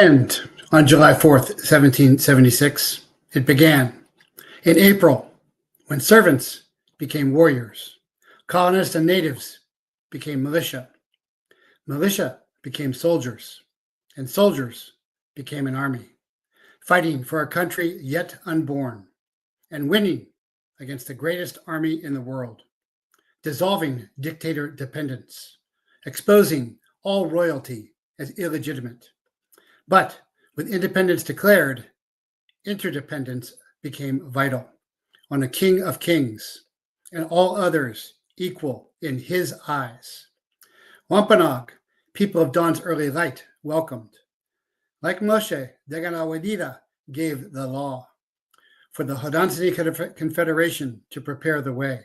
end on July 4th, 1776. It began in April when servants became warriors, colonists and natives became militia, militia became soldiers, and soldiers became an army, fighting for a country yet unborn and winning against the greatest army in the world, dissolving dictator dependence, exposing all royalty as illegitimate. But with independence declared, interdependence became vital on a king of kings and all others equal in his eyes. Wampanoag, people of dawn's early light, welcomed. Like Moshe, Deganawadida gave the law for the Haudenosaunee Confederation to prepare the way.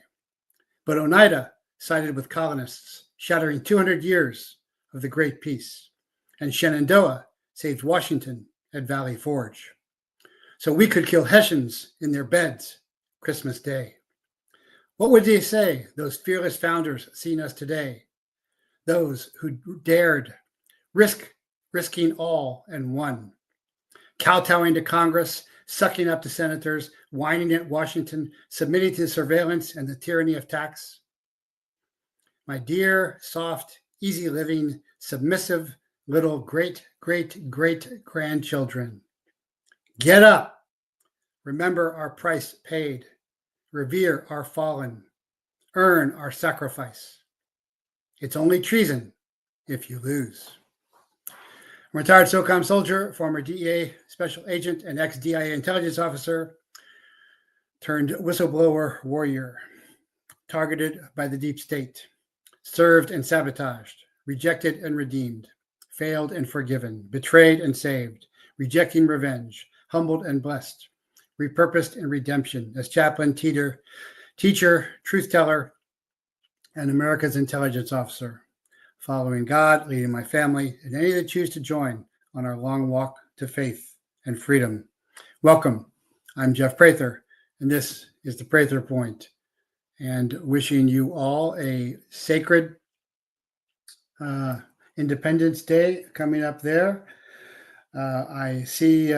But Oneida sided with colonists, shattering 200 years of the Great Peace. And Shenandoah saved Washington at Valley Forge. So we could kill Hessians in their beds Christmas Day. What would they say, those fearless founders seeing us today? Those who dared risking all and won. Kowtowing to Congress, sucking up to senators, whining at Washington, submitting to surveillance and the tyranny of tax. My dear, soft, easy living, submissive little great-great-great-grandchildren, get up. Remember our price paid. Revere our fallen. Earn our sacrifice. It's only treason if you lose. Retired SOCOM soldier, former DEA special agent, and ex-DIA intelligence officer turned whistleblower warrior, targeted by the deep state, served and sabotaged, rejected and redeemed, failed and forgiven, betrayed and saved, rejecting revenge, humbled and blessed, repurposed in redemption as chaplain, teacher, truth teller, and America's intelligence officer, following God, leading my family, and any that choose to join on our long walk to faith and freedom. Welcome. I'm Jeff Prather, and this is the Prather Point, and wishing you all a sacred Independence Day coming up there. I see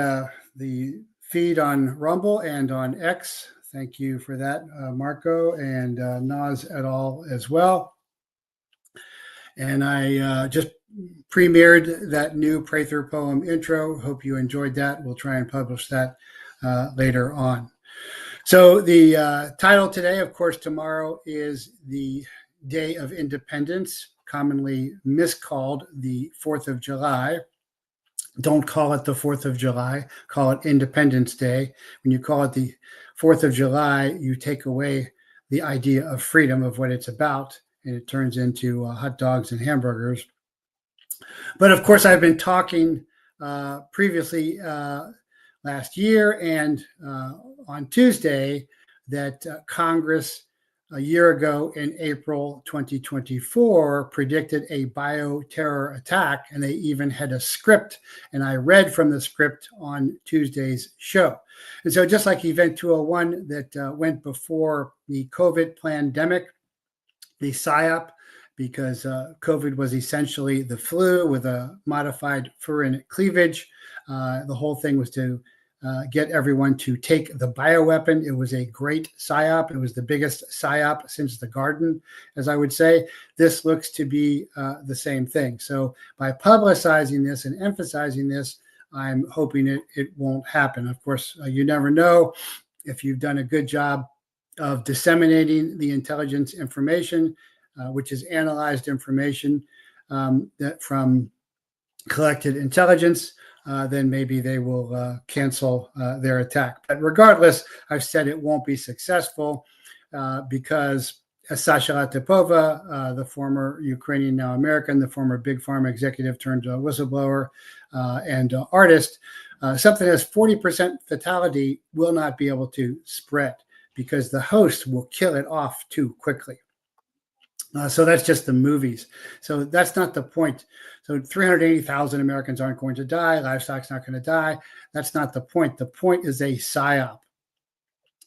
the feed on Rumble and on X. Thank you for that, Marco and Naz et al. As well. And I just premiered that new Prather poem intro. Hope you enjoyed that. We'll try and publish that later on. So the title today, of course, tomorrow is the Day of Independence, commonly miscalled the 4th of July. Don't call it the 4th of July. Call it Independence Day. When you call it the 4th of July, you take away the idea of freedom, of what it's about, and it turns into hot dogs and hamburgers. But of course, I've been talking previously last year and on Tuesday that Congress a year ago in April 2024 predicted a bioterror attack, and they even had a script, and I read from the script on Tuesday's show. And so just like Event 201 that went before the COVID pandemic, the PSYOP, because COVID was essentially the flu with a modified furin cleavage. The whole thing was to get everyone to take the bioweapon. It was a great PSYOP. It was the biggest PSYOP since the garden, as I would say. This looks to be the same thing. So by publicizing this and emphasizing this, I'm hoping it won't happen. Of course, you never know if you've done a good job of disseminating the intelligence information, which is analyzed information that from collected intelligence, then maybe they will cancel their attack. But regardless, I've said it won't be successful because Sasha Latipova, the former Ukrainian, now American, the former Big Pharma executive turned whistleblower and artist, something that's 40% fatality will not be able to spread because the host will kill it off too quickly. So that's just the movies. So that's not the point. So 380,000 Americans aren't going to die. Livestock's not going to die. That's not the point. The point is a PSYOP.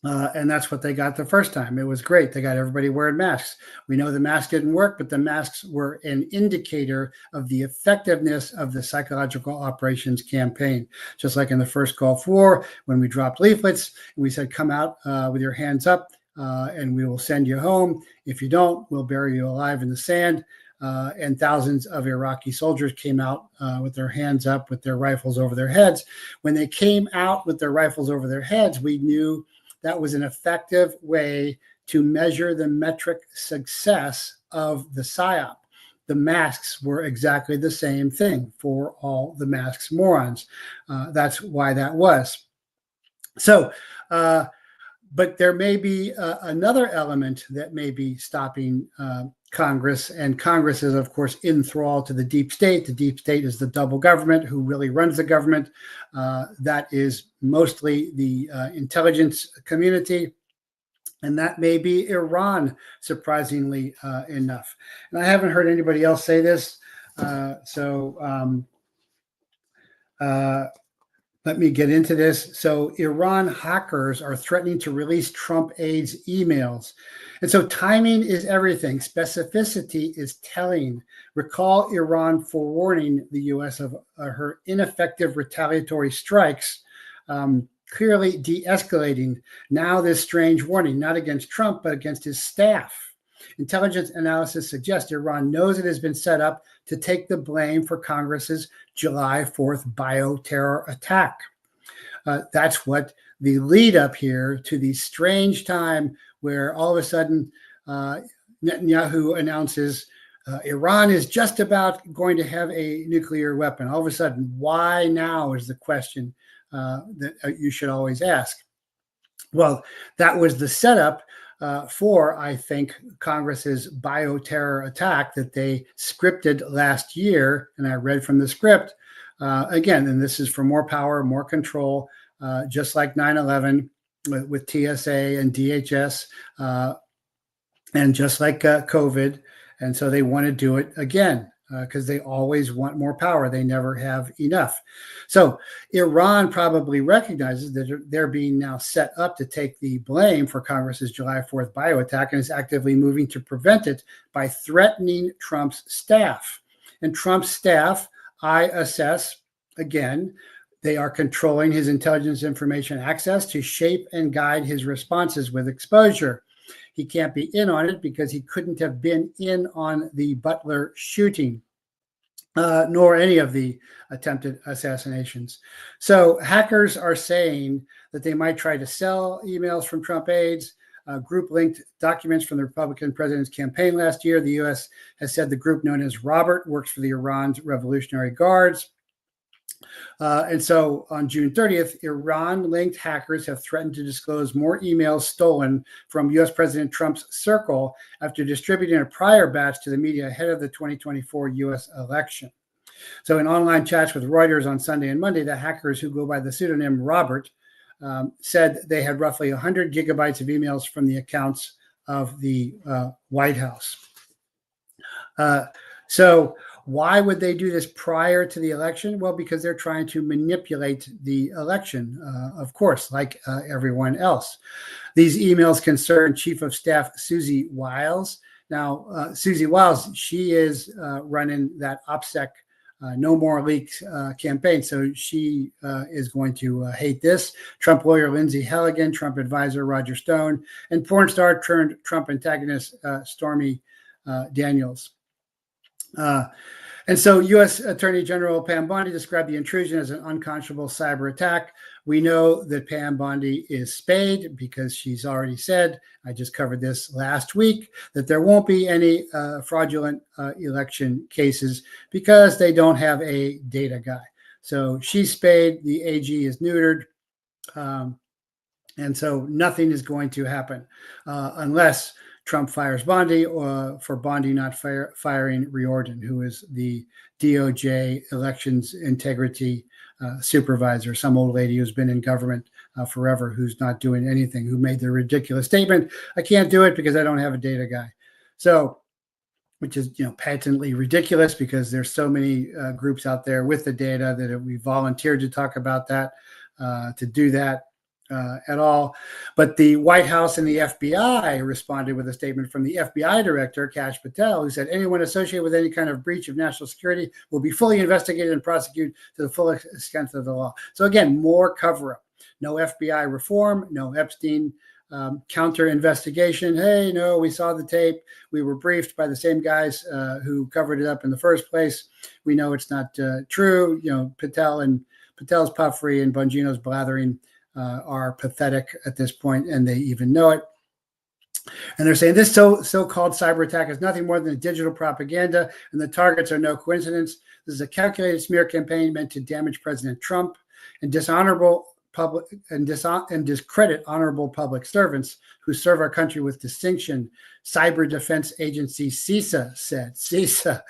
And that's what they got the first time. It was great. They got everybody wearing masks. We know the mask didn't work, but the masks were an indicator of the effectiveness of the psychological operations campaign. Just like in the first Gulf War, when we dropped leaflets, and we said, come out with your hands up and we will send you home. If you don't, we'll bury you alive in the sand. And thousands of Iraqi soldiers came out with their hands up, with their rifles over their heads. When they came out with their rifles over their heads, we knew that was an effective way to measure the metric success of the PSYOP. The masks were exactly the same thing for all the masks morons. That's why that was. So, but there may be another element that may be stopping Congress, and Congress is, of course, enthralled to the deep state. The deep state is the double government who really runs the government. That is mostly the intelligence community, and that may be Iran, surprisingly enough. And I haven't heard anybody else say this, let me get into this. So Iran hackers are threatening to release Trump aides' emails. And so timing is everything. Specificity is telling. Recall Iran forewarning the U.S. of her ineffective retaliatory strikes, clearly de-escalating. Now this strange warning, not against Trump, but against his staff. Intelligence analysis suggests Iran knows it has been set up to take the blame for Congress's July 4th bioterror attack. That's what the lead up here to the strange time where all of a sudden Netanyahu announces Iran is just about going to have a nuclear weapon. All of a sudden, why now is the question that you should always ask. Well, that was the setup for, I think, Congress's bioterror attack that they scripted last year. And I read from the script again, and this is for more power, more control, just like 9/11 with TSA and DHS, and just like COVID. And so they want to do it again because they always want more power. They never have enough. So Iran probably recognizes that they're being now set up to take the blame for Congress's July 4th bio attack and is actively moving to prevent it by threatening Trump's staff. And Trump's staff, I assess, again, they are controlling his intelligence information access to shape and guide his responses with exposure. He can't be in on it because he couldn't have been in on the Butler shooting, nor any of the attempted assassinations. So hackers are saying that they might try to sell emails from Trump aides, group-linked documents from the Republican president's campaign last year. The U.S. has said the group known as Robert works for the Iran's Revolutionary Guards. And so on June 30th, Iran-linked hackers have threatened to disclose more emails stolen from U.S. President Trump's circle after distributing a prior batch to the media ahead of the 2024 U.S. election. So in online chats with Reuters on Sunday and Monday, the hackers, who go by the pseudonym Robert, said they had roughly 100 gigabytes of emails from the accounts of the White House. So why would they do this prior to the election? Well, because they're trying to manipulate the election, of course, like everyone else. These emails concern Chief of Staff Susie Wiles. Now, Susie Wiles, she is running that OPSEC No More Leaks campaign. So she is going to hate this. Trump lawyer Lindsey Halligan, Trump advisor Roger Stone, and porn star turned Trump antagonist Stormy Daniels. And so U.S. Attorney General Pam Bondi described the intrusion as an unconscionable cyber attack. We know that Pam Bondi is spayed because she's already said, I just covered this last week, that there won't be any fraudulent election cases because they don't have a data guy. So she's spayed, the AG is neutered, and so nothing is going to happen unless Trump fires Bondi, or for Bondi not firing Riordan, who is the DOJ elections integrity supervisor, some old lady who's been in government forever, who's not doing anything, who made the ridiculous statement, I can't do it because I don't have a data guy. So, which is, patently ridiculous because there's so many groups out there with the data that we volunteered to talk about that, to do that. at all. But the White House and the FBI responded with a statement from the FBI director, Kash Patel, who said anyone associated with any kind of breach of national security will be fully investigated and prosecuted to the full extent of the law. So again, more cover-up. No FBI reform, no Epstein counter investigation. Hey, no, we saw the tape. We were briefed by the same guys who covered it up in the first place. We know it's not true. You know, Patel's puffery and Bongino's blathering are pathetic at this point, and they even know it. And they're saying this so-called cyber attack is nothing more than digital propaganda, and the targets are no coincidence. This is a calculated smear campaign meant to damage President Trump and discredit honorable public servants who serve our country with distinction. Cyber Defense Agency CISA said. CISA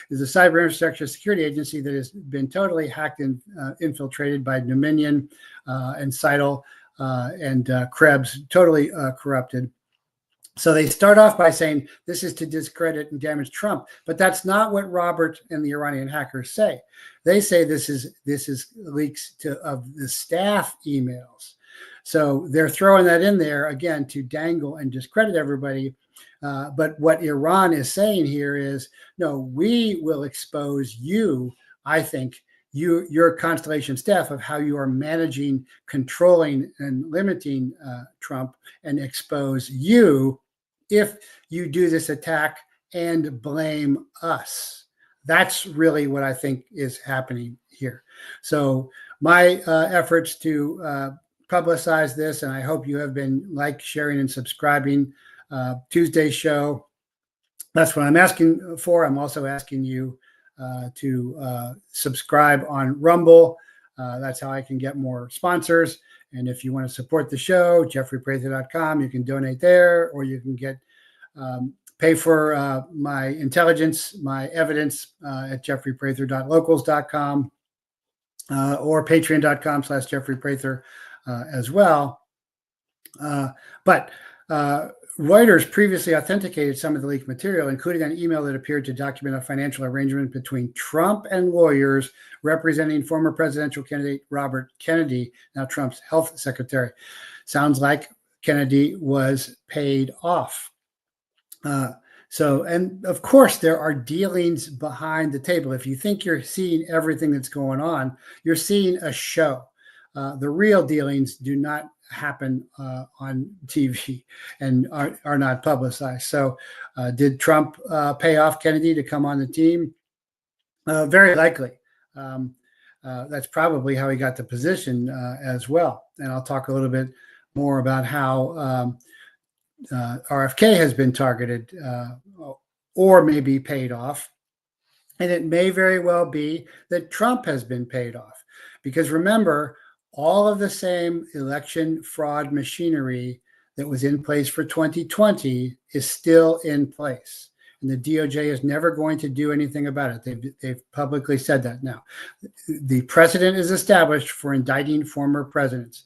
is a cyber infrastructure security agency that has been totally hacked and infiltrated by Dominion and Seidel and Krebs, totally corrupted. So they start off by saying this is to discredit and damage Trump, but that's not what Robert and the Iranian hackers say. They say this is leaks of the staff emails. So they're throwing that in there again to dangle and discredit everybody. But what Iran is saying here is, no, we will expose you, I think, your Constellation staff, of how you are managing, controlling, and limiting Trump, and expose you if you do this attack and blame us. That's really what I think is happening here. So my efforts to publicize this, and I hope you have been sharing, and subscribing. Tuesday's show, that's what I'm asking for. I'm also asking you to subscribe on Rumble. That's how I can get more sponsors. And if you want to support the show, jeffreyprather.com, you can donate there, or you can get pay for my intelligence, my evidence at jeffreyprather.locals.com or patreon.com/jeffreyprather as well. But Reuters previously authenticated some of the leaked material, including an email that appeared to document a financial arrangement between Trump and lawyers representing former presidential candidate Robert Kennedy, now Trump's health secretary. Sounds like Kennedy was paid off. And of course, there are dealings behind the table. If you think you're seeing everything that's going on, you're seeing a show. The real dealings do not happen on TV and are not publicized. So did Trump pay off Kennedy to come on the team? Very likely. That's probably how he got the position as well. And I'll talk a little bit more about how RFK has been targeted or maybe paid off. And it may very well be that Trump has been paid off. Because remember, all of the same election fraud machinery that was in place for 2020 is still in place. And the DOJ is never going to do anything about it. They've publicly said that now. The precedent is established for indicting former presidents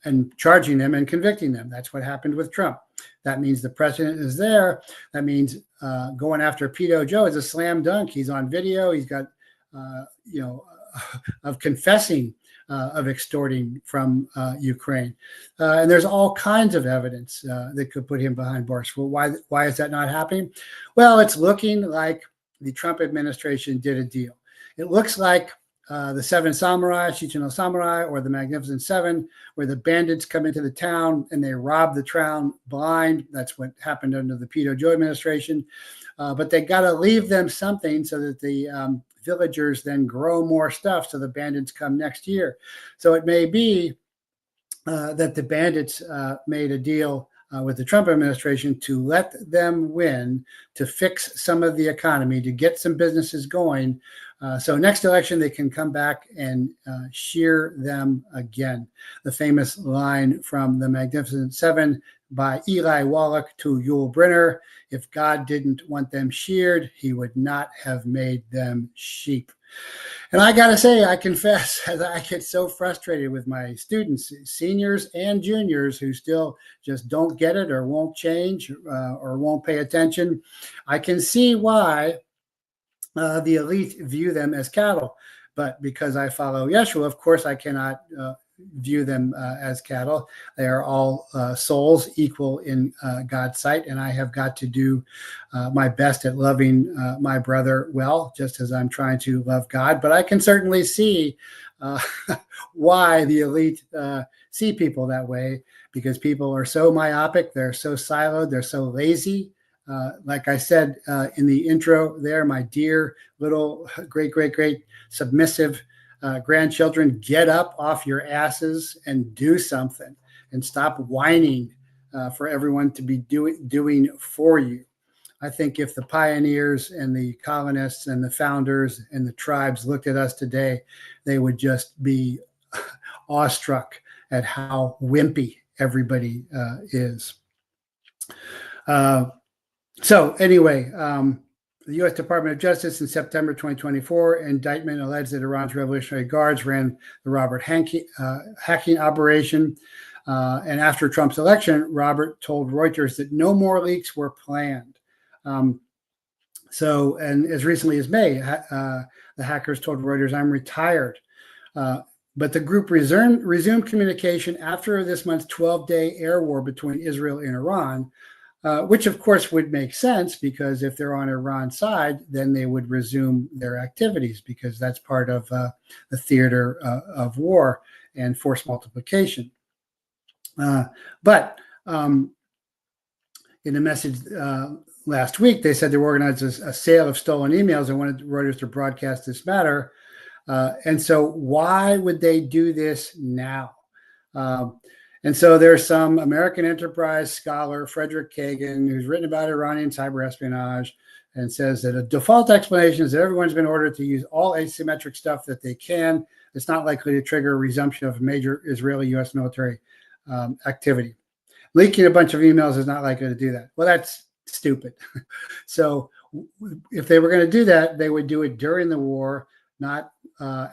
and charging them and convicting them. That's what happened with Trump. That means the precedent is there. That means going after Pedo Joe is a slam dunk. He's on video. He's got, of confessing of extorting from Ukraine. And there's all kinds of evidence that could put him behind bars. Well, why is that not happening? Well, it's looking like the Trump administration did a deal. It looks like the Seven Samurai, Shichino Samurai, or the Magnificent Seven, where the bandits come into the town and they rob the town blind. That's what happened under the Pedo Joe administration. But they got to leave them something so that the villagers then grow more stuff so the bandits come next year. So it may be that the bandits made a deal with the Trump administration to let them win, to fix some of the economy, to get some businesses going. So next election, they can come back and shear them again. The famous line from The Magnificent Seven by Eli Wallach to Yul Brynner: if God didn't want them sheared, he would not have made them sheep. And I got to say, I confess, as I get so frustrated with my students, seniors and juniors, who still just don't get it or won't change or won't pay attention. I can see why the elite view them as cattle. But because I follow Yeshua, of course, I cannot view them as cattle. They are all souls equal in God's sight, and I have got to do my best at loving my brother well, just as I'm trying to love God. But I can certainly see why the elite see people that way, because people are so myopic, they're so siloed, they're so lazy. Like I said in the intro there, my dear little great submissive grandchildren, get up off your asses and do something, and stop whining for everyone to be doing for you. I think if the pioneers and the colonists and the founders and the tribes looked at us today, they would just be awestruck at how wimpy everybody is. So anyway, the U.S. Department of Justice in September 2024 indictment alleged that Iran's Revolutionary Guards ran the Robert hacking operation. And after Trump's election, Robert told Reuters that no more leaks were planned. And as recently as May, the hackers told Reuters, "I'm retired." But the group resumed communication after this month's 12-day air war between Israel and Iran, which of course would make sense, because if they're on Iran's side, then they would resume their activities, because that's part of the theater of war and force multiplication. But in a message last week, they said they organized a sale of stolen emails and wanted Reuters to broadcast this matter. And so why would they do this now? And so there's some American enterprise scholar, Frederick Kagan, who's written about Iranian cyber espionage, and says that a default explanation is that everyone's been ordered to use all asymmetric stuff that they can. It's not likely to trigger a resumption of major Israeli-U.S. military activity. Leaking a bunch of emails is not likely to do that. Well, that's stupid. So if they were going to do that, they would do it during the war, not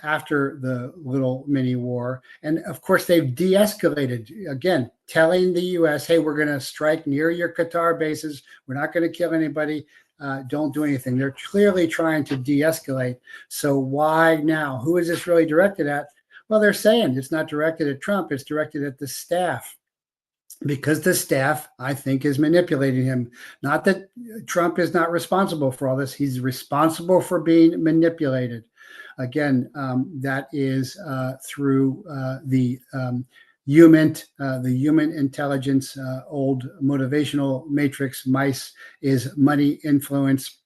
after the little mini war. And of course, they've de-escalated, again, telling the U.S., hey, we're going to strike near your Qatar bases. We're not going to kill anybody. Don't do anything. They're clearly trying to de-escalate. So why now? Who is this really directed at? Well, they're saying it's not directed at Trump. It's directed at the staff, because the staff, I think, is manipulating him. Not that Trump is not responsible for all this. He's responsible for being manipulated. Again, that is through the human intelligence, old motivational matrix. MICE is money, influence,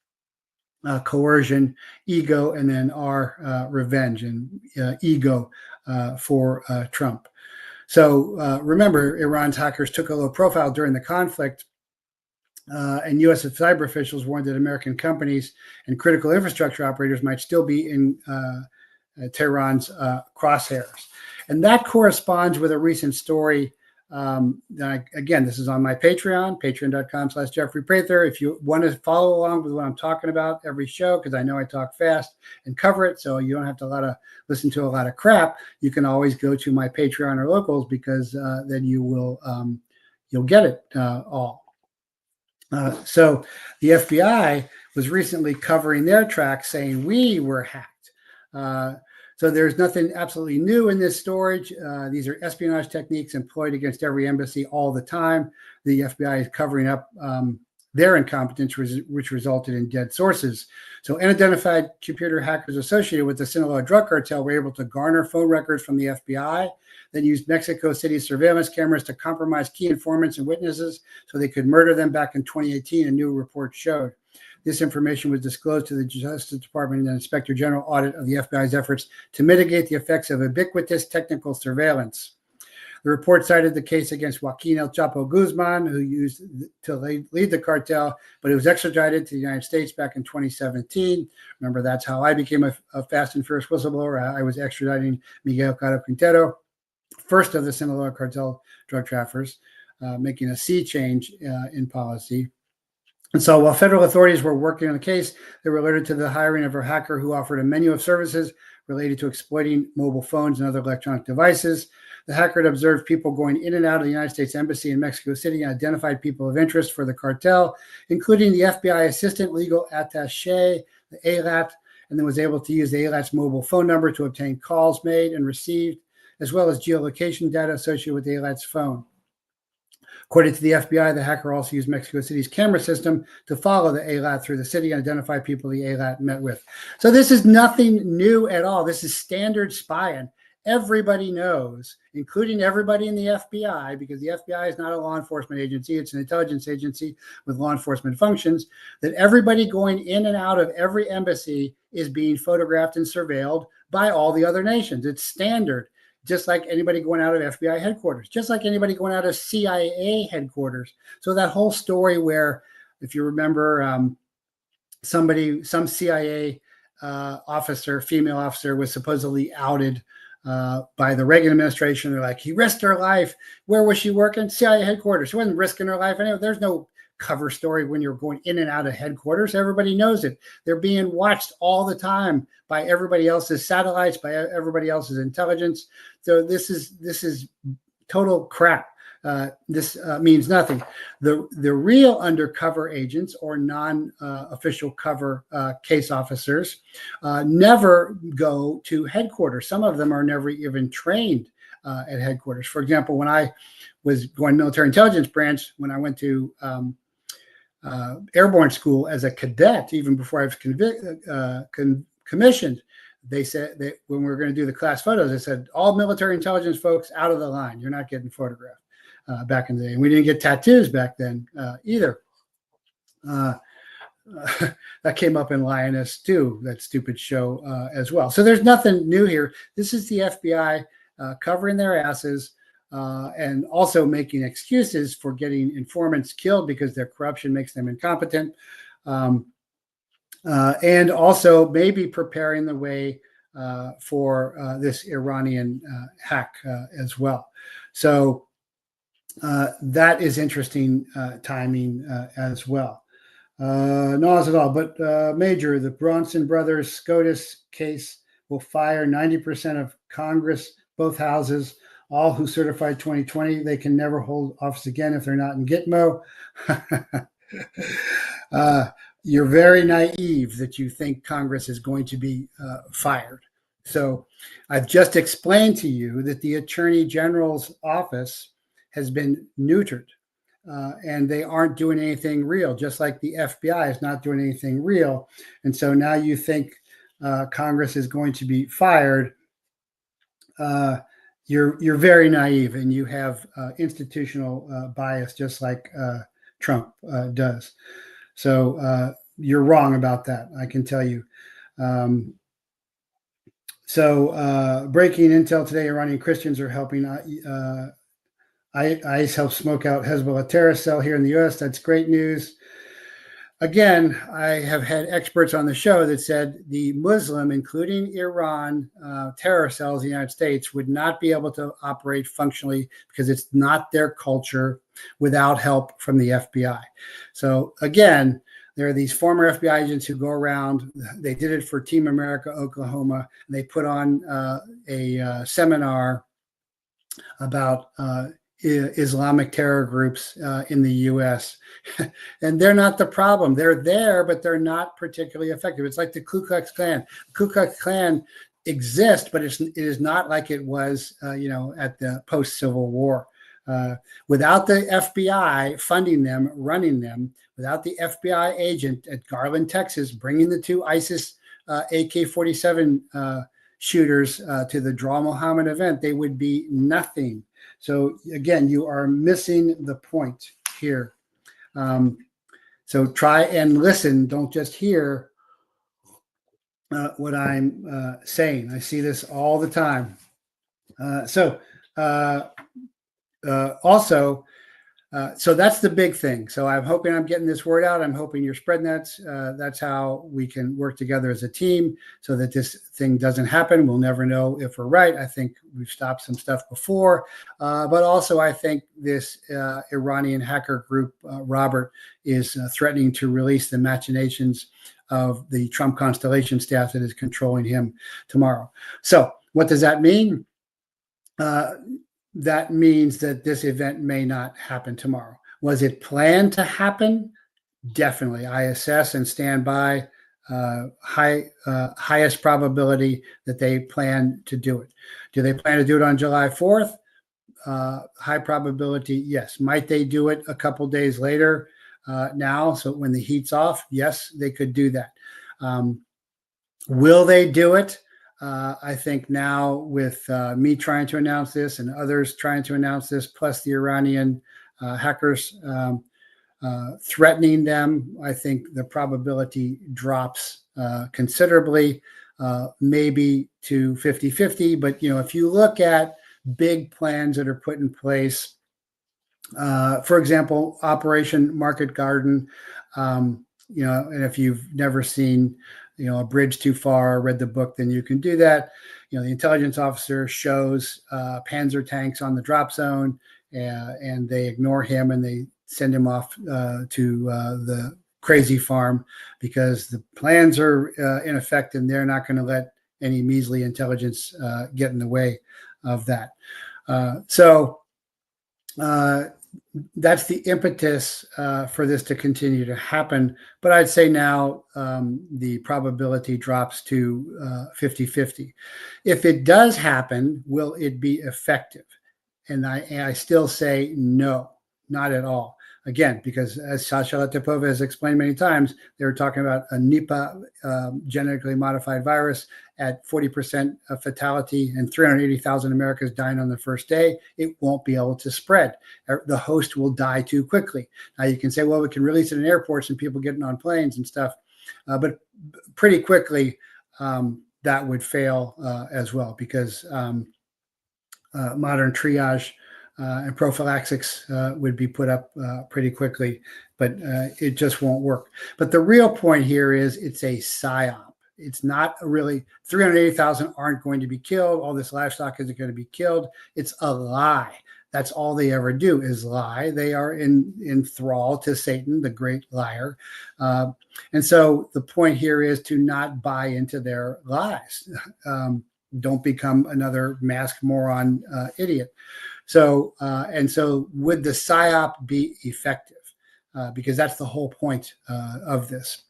coercion, ego, and then R, revenge, and ego for Trump. So remember, Iran's hackers took a low profile during the conflict, and U.S. cyber officials warned that American companies and critical infrastructure operators might still be in Tehran's crosshairs. And that corresponds with a recent story. Again, this is on my Patreon, patreon.com/Jeffrey Prather. If you want to follow along with what I'm talking about every show, because I know I talk fast and cover it, so you don't have to listen to a lot of crap, you can always go to my Patreon or Locals, because then you will you'll get it all. So the FBI was recently covering their tracks, saying we were hacked. So there's nothing absolutely new in this story. These are espionage techniques employed against every embassy all the time. The FBI is covering up their incompetence, which resulted in dead sources. So unidentified computer hackers associated with the Sinaloa drug cartel were able to garner phone records from the FBI, then used Mexico City's surveillance cameras to compromise key informants and witnesses so they could murder them back in 2018, a new report showed. This information was disclosed to the Justice Department in an Inspector General audit of the FBI's efforts to mitigate the effects of ubiquitous technical surveillance. The report cited the case against Joaquin El Chapo Guzman, who used to lead the cartel, but he was extradited to the United States back in 2017. Remember, that's how I became a fast and furious whistleblower. I was extraditing Miguel Caro Quintero, first of the Sinaloa cartel drug traffickers, making a sea change in policy. And so while federal authorities were working on the case, they were alerted to the hiring of a hacker who offered a menu of services related to exploiting mobile phones and other electronic devices. The hacker had observed people going in and out of the United States Embassy in Mexico City and identified people of interest for the cartel, including the FBI Assistant Legal Attaché, the ALAT, and then was able to use the ALAT's mobile phone number to obtain calls made and received. as well as geolocation data associated with the ALAT's phone. According to the FBI, the hacker also used Mexico City's camera system to follow the ALAT through the city and identify people the ALAT met with. So this is nothing new at all. This is standard spying. Everybody knows, including everybody in the FBI, because the FBI is not a law enforcement agency, it's an intelligence agency with law enforcement functions, that everybody going in and out of every embassy is being photographed and surveilled by all the other nations. It's standard, just like anybody going out of FBI headquarters, just like anybody going out of CIA headquarters. So that whole story where, if you remember, some CIA officer, female officer, was supposedly outed by the Reagan administration. They're like, he risked her life. Where was she working? CIA headquarters. She wasn't risking her life anyway. There's no cover story when you're going in and out of headquarters. Everybody knows it. They're being watched all the time by everybody else's satellites, by everybody else's intelligence. So this is total crap. This means nothing. The real undercover agents or non-official cover case officers never go to headquarters. Some of them are never even trained at headquarters. For example, when I was going military intelligence branch, when I went to airborne school as a cadet, even before I was commissioned, they said that when we were going to do the class photos, they said, all military intelligence folks out of the line. You're not getting photographed. Back in the day. And we didn't get tattoos back then either. That came up in Lioness too, that stupid show as well. So there's nothing new here. This is the FBI covering their asses and also making excuses for getting informants killed because their corruption makes them incompetent. And also maybe preparing the way for this Iranian hack as well. So that is interesting timing as well. Not at all, but Major, the Bronson brothers SCOTUS case will fire 90% of Congress, both houses, all who certified 2020. They can never hold office again if they're not in Gitmo. You're very naive that you think Congress is going to be fired. So I've just explained to you that the Attorney General's office has been neutered and they aren't doing anything real, just like the FBI is not doing anything real. And so now you think Congress is going to be fired. You're very naive and you have institutional bias, just like Trump does. So you're wrong about that, I can tell you. Breaking intel today, Iranian Christians are helping ICE help smoke out Hezbollah terrorist cell here in the U.S. That's great news. Again, I have had experts on the show that said the Muslim, including Iran, terror cells in the United States would not be able to operate functionally because it's not their culture without help from the FBI. So again, there are these former FBI agents who go around. They did it for Team America, Oklahoma. And they put on a seminar about Islamic terror groups in the U.S. And they're not the problem. They're there, but they're not particularly effective. It's like the Ku Klux Klan. The Ku Klux Klan exists, but it is not like it was, at the post-Civil War. Without the FBI funding them, running them, without the FBI agent at Garland, Texas, bringing the two ISIS AK-47 shooters to the Draw Muhammad event, they would be nothing. So again, you are missing the point here. So try and listen. Don't just hear what I'm saying. I see this all the time. So that's the big thing. So I'm hoping I'm getting this word out. I'm hoping you're spreading that. That's how we can work together as a team so that this thing doesn't happen. We'll never know if we're right. I think we've stopped some stuff before. But also I think this Iranian hacker group, Robert, is threatening to release the machinations of the Trump Constellation staff that is controlling him tomorrow. So what does that mean? That means that this event may not happen tomorrow. Was it planned to happen? Definitely. I assess and stand by highest probability that they plan to do it. Do they plan to do it on July 4th? High probability, yes. Might they do it a couple days later now? So when the heat's off, yes, they could do that. Will they do it? I think now with me trying to announce this and others trying to announce this, plus the Iranian hackers threatening them, I think the probability drops considerably, maybe to 50-50. But, if you look at big plans that are put in place, for example, Operation Market Garden, and if you've never seen, A Bridge Too Far, read the book, then you can do that. The intelligence officer shows Panzer tanks on the drop zone, and they ignore him and they send him off to the crazy farm because the plans are in effect, and they're not going to let any measly intelligence get in the way of that. So that's the impetus for this to continue to happen. But I'd say now the probability drops to 50-50. If it does happen, will it be effective? And I still say no, not at all. Again, because as Sasha Latipova has explained many times, they were talking about a Nipah genetically modified virus at 40% of fatality and 380,000 Americans dying on the first day. It won't be able to spread. The host will die too quickly. Now you can say, well, we can release it in airports and people getting on planes and stuff. But pretty quickly, that would fail as well, because modern triage and prophylaxis would be put up pretty quickly, but it just won't work. But the real point here is it's a PSYOP. It's not really 380,000 aren't going to be killed. All this livestock isn't going to be killed. It's a lie. That's all they ever do is lie. They are in thrall to Satan, the great liar. And so the point here is to not buy into their lies. Don't become another masked moron idiot. So, so would the PSYOP be effective? Because that's the whole point of this.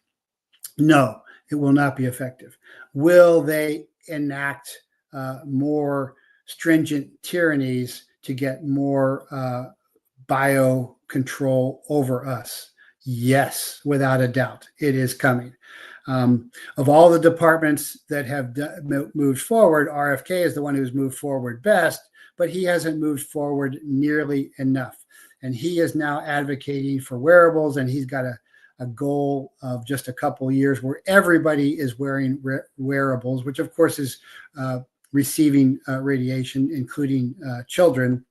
No, it will not be effective. Will they enact more stringent tyrannies to get more bio control over us? Yes, without a doubt, it is coming. Of all the departments that have moved forward, RFK is the one who's moved forward best, but he hasn't moved forward nearly enough. And he is now advocating for wearables, and he's got a goal of just a couple of years where everybody is wearing wearables, which of course is receiving radiation, including children.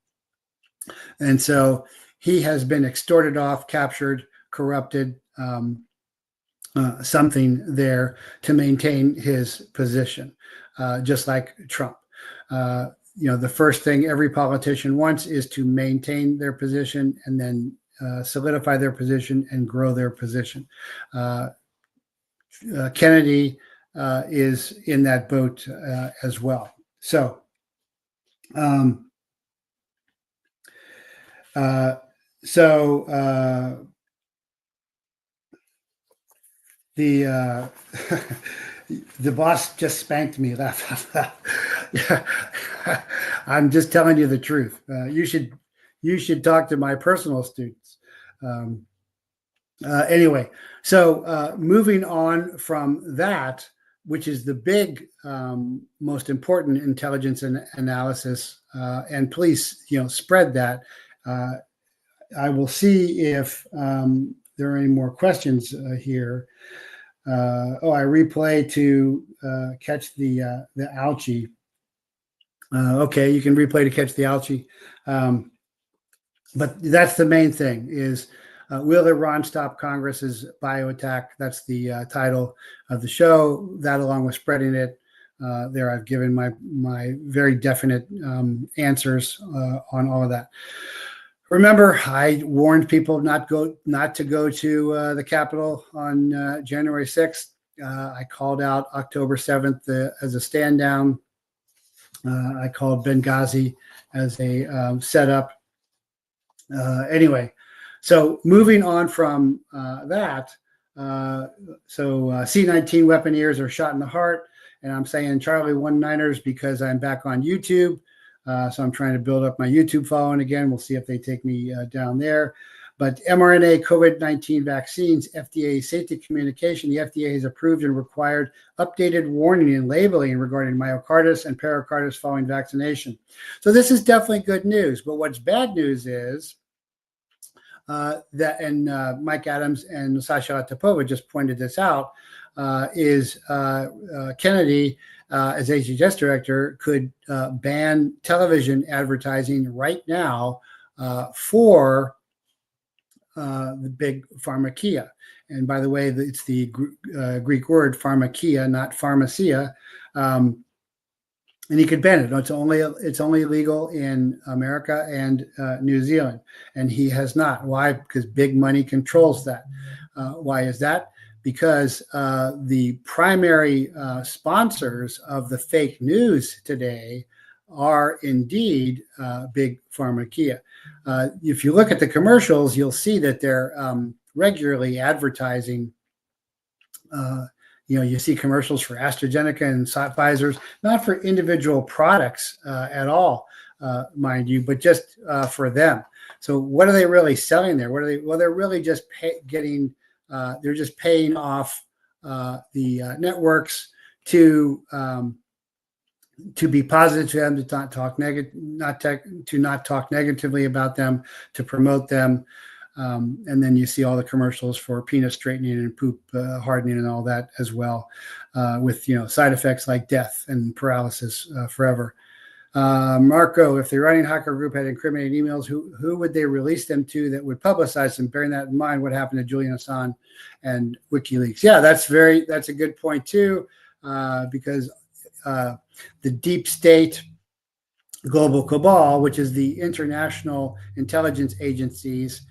And so he has been extorted off, captured, corrupted, something there to maintain his position, just like Trump. The first thing every politician wants is to maintain their position and then solidify their position and grow their position. Kennedy is in that boat as well. So, the boss just spanked me. I'm just telling you the truth. You should talk to my personal students. Anyway, so moving on from that, which is the big, most important intelligence analysis, and please, spread that. I will see if there are any more questions here. I replay to catch the algae. Okay, you can replay to catch the algae. But that's the main thing is, will Iran stop Congress's bio attack? That's the title of the show. That, along with spreading it, there I've given my very definite answers on all of that. Remember, I warned people not to go to the Capitol on January 6th. I called out October 7th as a stand down. I called Benghazi as a setup. Anyway, so moving on from that, C-19 weaponeers are shot in the heart. And I'm saying Charlie 1-9ers because I'm back on YouTube. So I'm trying to build up my YouTube following again. We'll see if they take me down there. But mRNA COVID-19 vaccines, FDA safety communication, the FDA has approved and required updated warning and labeling regarding myocarditis and pericarditis following vaccination. So this is definitely good news. But what's bad news is that, and Mike Adams and Sasha Topova just pointed this out, is Kennedy, as HHS director, could ban television advertising right now for the big pharmakia. And by the way, it's the Greek word pharmakia, not pharmacia. And he could ban it. It's only legal in America and New Zealand, and he has not. Why? Because big money controls that. Why is that? Because the primary sponsors of the fake news today are indeed big pharmakia. If you look at the commercials, you'll see that they're regularly advertising. You see commercials for AstraZeneca and Pfizer's, not for individual products at all, mind you, but just for them. So what are they really selling there? Well, they're really just they're just paying off the networks to be positive to them, to not talk negatively about them, to promote them. And then you see all the commercials for penis straightening and poop hardening and all that as well, with side effects like death and paralysis forever. Marco, if the Iranian hacker group had incriminating emails, who would they release them to that would publicize them? Bearing that in mind, what happened to Julian Assange and WikiLeaks? Yeah, that's a good point too, because the deep state global cabal, which is the international intelligence agencies,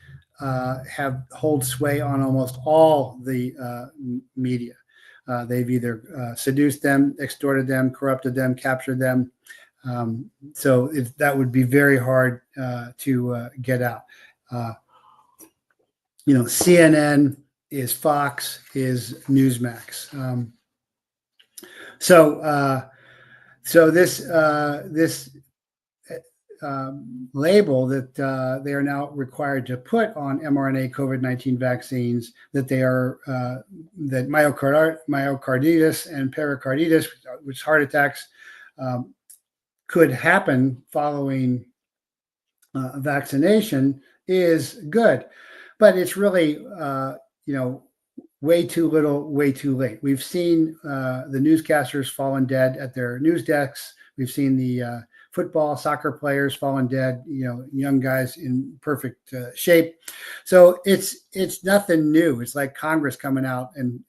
hold sway on almost all the media. They've either seduced them, extorted them, corrupted them, captured them. So that would be very hard to get out. CNN is Fox, is Newsmax. So this label that they are now required to put on mRNA COVID-19 vaccines, that they are that myocarditis and pericarditis, which heart attacks, could happen following vaccination, is good, but it's really way too little, way too late. We've seen the newscasters fallen dead at their news desks. We've seen the football, soccer players fallen dead, young guys in perfect shape. So it's nothing new. It's like Congress coming out and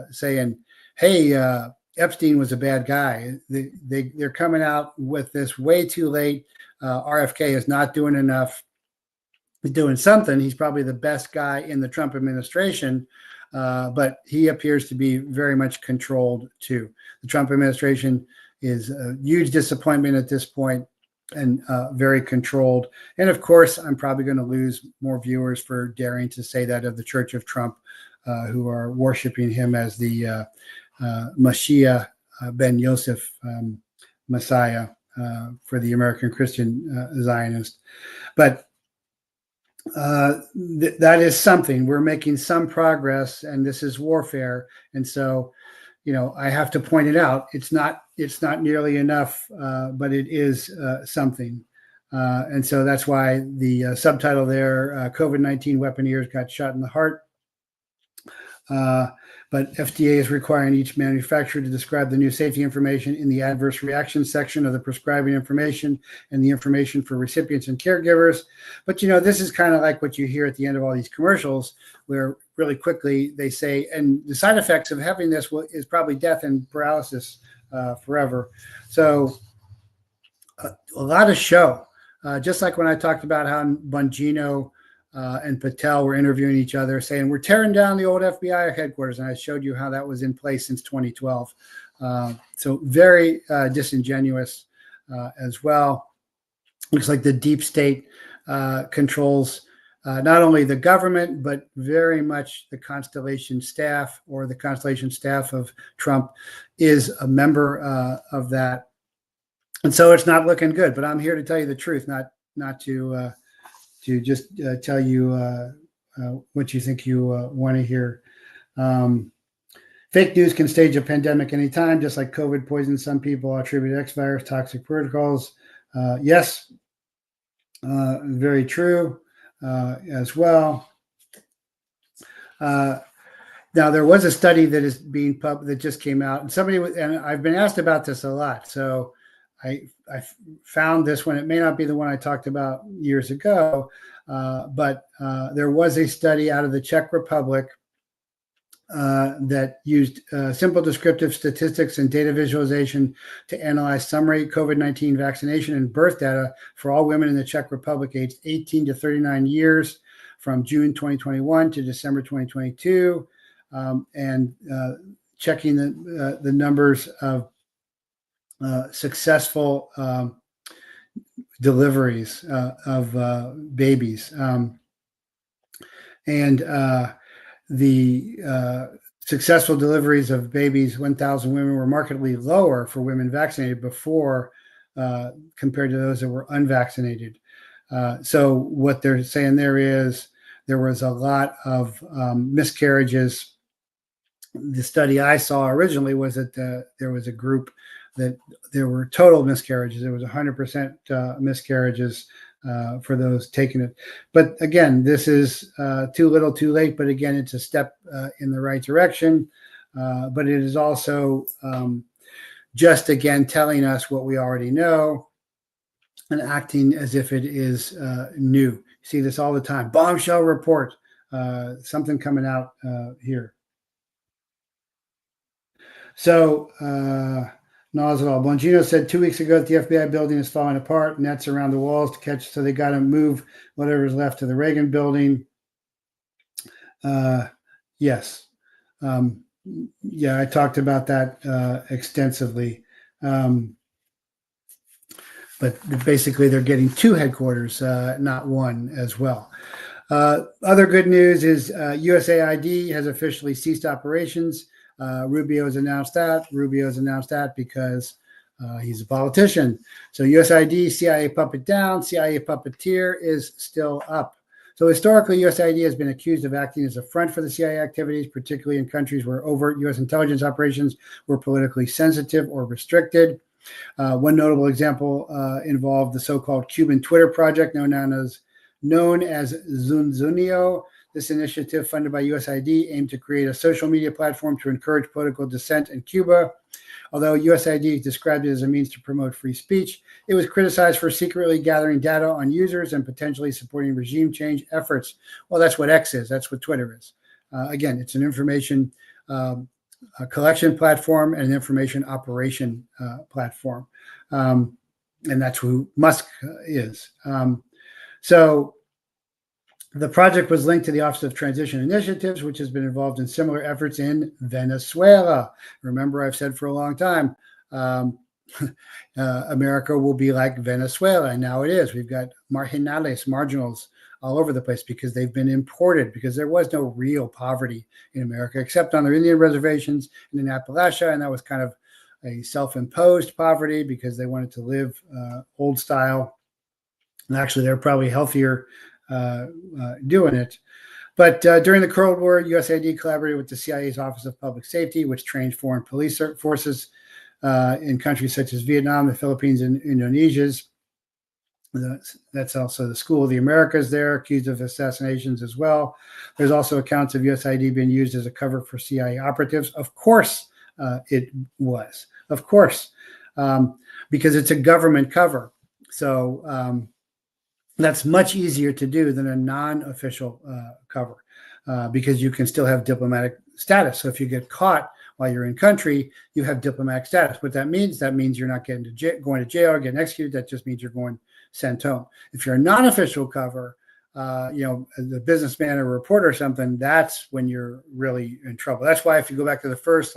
saying, hey, Epstein was a bad guy. They're coming out with this way too late. RFK is not doing enough. He's doing something. He's probably the best guy in the Trump administration, but he appears to be very much controlled too. The Trump administration is a huge disappointment at this point, and very controlled. And of course, I'm probably going to lose more viewers for daring to say that of the Church of Trump, who are worshiping him as the Mashiach ben Yosef Messiah for the American Christian Zionist. But that is something. We're making some progress, and this is warfare. And so, I have to point it out. It's not nearly enough, but it is something. And so that's why the subtitle there, COVID-19 weaponeers got shot in the heart. But FDA is requiring each manufacturer to describe the new safety information in the adverse reaction section of the prescribing information and the information for recipients and caregivers. But, this is kind of like what you hear at the end of all these commercials, where really quickly they say, and the side effects of having this is probably death and paralysis forever. So a lot of show, just like when I talked about how Bongino and Patel were interviewing each other, saying we're tearing down the old FBI headquarters, and I showed you how that was in place since 2012. So very disingenuous as well. Looks like the deep state controls not only the government, but very much the Constellation staff, or the Constellation staff of Trump is a member of that. And so it's not looking good, but I'm here to tell you the truth, not to just tell you what you think you want to hear. Fake news can stage a pandemic anytime, just like COVID poisoned some people, attributed X virus, toxic protocols. Yes, very true as well. Now, there was a study that is being that just came out, and I've been asked about this a lot. So I found this one. It may not be the one I talked about years ago, but there was a study out of the Czech Republic that used simple descriptive statistics and data visualization to analyze summary COVID-19 vaccination and birth data for all women in the Czech Republic aged 18 to 39 years from June 2021 to December 2022, and checking the numbers of successful deliveries of babies. The successful deliveries of babies, 1,000 women, were markedly lower for women vaccinated before compared to those that were unvaccinated. So what they're saying there is there was a lot of miscarriages. The study I saw originally was that there was a group that there were total miscarriages. There was 100% miscarriages for those taking it. But again, this is too little, too late. But again, it's a step in the right direction. But it is also just, again, telling us what we already know and acting as if it is new. You see this all the time. Bombshell report, something coming out here. So, Nozzle. Bongino said 2 weeks ago that the FBI building is falling apart, nets around the walls to catch, so they got to move whatever's left to the Reagan building. Yes. Yeah, I talked about that extensively. But basically, they're getting two headquarters, not one as well. Other good news is USAID has officially ceased operations. Rubio has announced that. Because he's a politician. So USAID, CIA puppet down, CIA puppeteer is still up. So historically, USAID has been accused of acting as a front for the CIA activities, particularly in countries where overt U.S. intelligence operations were politically sensitive or restricted. One notable example involved the so-called Cuban Twitter project, known as Zunzunio. This initiative, funded by USAID, aimed to create a social media platform to encourage political dissent in Cuba. Although USAID described it as a means to promote free speech, it was criticized for secretly gathering data on users and potentially supporting regime change efforts. Well, that's what X is. That's what Twitter is. Again, it's an information collection platform and an information operation platform. And that's who Musk is. So the project was linked to the Office of Transition Initiatives, which has been involved in similar efforts in Venezuela. Remember, I've said for a long time, America will be like Venezuela, and now it is. We've got marginals all over the place because they've been imported, because there was no real poverty in America except on the Indian reservations and in Appalachia, and that was kind of a self-imposed poverty because they wanted to live old style. And actually, they're probably healthier doing it. But during the Cold War, USAID collaborated with the CIA's Office of Public Safety, which trained foreign police forces in countries such as Vietnam, the Philippines, and Indonesia. That's also the School of the Americas there, accused of assassinations as well. There's also accounts of USAID being used as a cover for CIA operatives. Of course it was. Of course. Because it's a government cover. So that's much easier to do than a non-official cover because you can still have diplomatic status. So if you get caught while you're in country, you have diplomatic status. What that means you're not going to jail or getting executed. That just means you're going sent home. If you're a non-official cover, the businessman or reporter or something, that's when you're really in trouble. That's why if you go back to the first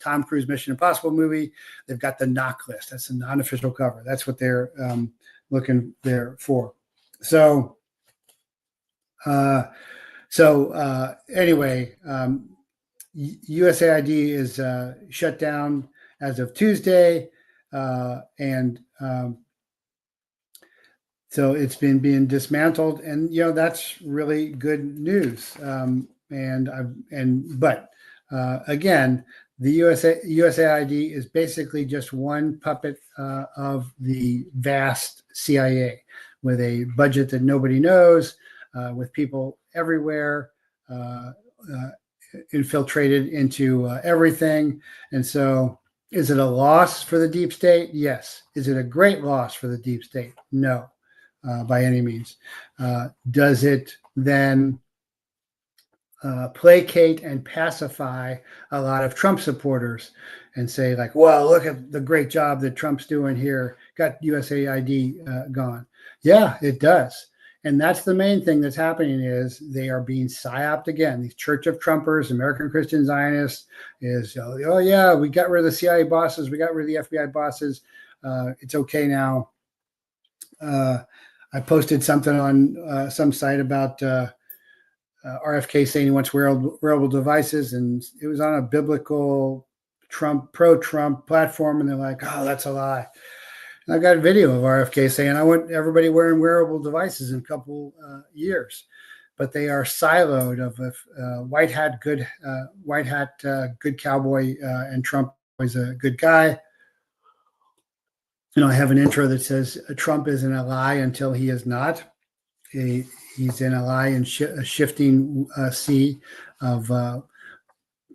Tom Cruise Mission Impossible movie, they've got the knock list. That's a non-official cover. That's what they're looking there for. So Anyway, USAID is shut down as of Tuesday, and so it's been being dismantled, and that's really good news. But again, the USAID is basically just one puppet of the vast CIA, with a budget that nobody knows, with people everywhere infiltrated into everything. And so, is it a loss for the deep state? Yes. Is it a great loss for the deep state? No, by any means. Does it then placate and pacify a lot of Trump supporters and say, like, well, look at the great job that Trump's doing here, got USAID gone? Yeah, it does. And that's the main thing that's happening, is they are being psyoped again. These Church of Trumpers, American Christian Zionists, is, oh yeah, we got rid of the CIA bosses, we got rid of the FBI bosses. It's okay now. I posted something on some site about RFK saying he wants wearable devices, and it was on a biblical pro-Trump platform, and they're like, oh, that's a lie. And I've got a video of RFK saying, I want everybody wearing wearable devices in a couple years. But they are siloed of white hat, good cowboy, and Trump is a good guy. I have an intro that says Trump isn't a lie until he is not. He's in a lie and a shifting sea of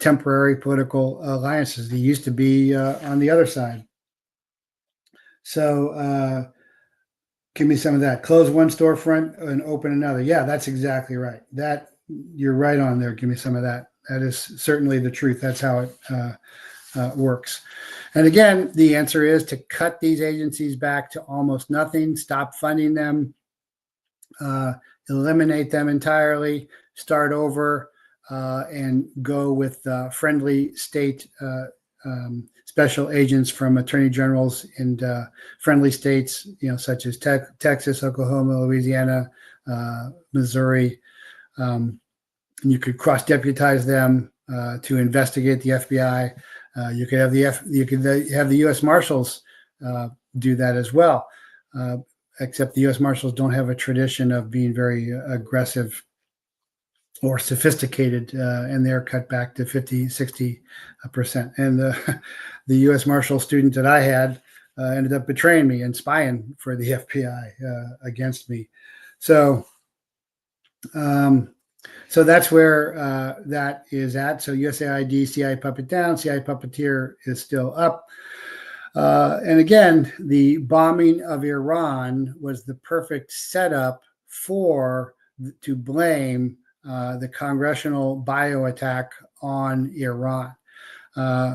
temporary political alliances. He used to be on the other side. So give me some of that. Close one storefront and open another. Yeah, that's exactly right. That, you're right on there. Give me some of that. That is certainly the truth. That's how it works. And again, the answer is to cut these agencies back to almost nothing, stop funding them, eliminate them entirely, start over, and go with friendly state special agents from attorney generals in friendly states, such as Texas, Oklahoma, Louisiana, Missouri. And you could cross-deputize them to investigate the FBI. You could have the U.S. Marshals do that as well. Except the U.S. Marshals don't have a tradition of being very aggressive or sophisticated, and they're cut back to 50-60%. And the U.S. Marshal student that I had ended up betraying me and spying for the FBI against me. So that's where that is at. So USAID, CIA puppet down, CIA puppeteer is still up. And again, the bombing of Iran was the perfect setup to blame the congressional bio attack on Iran,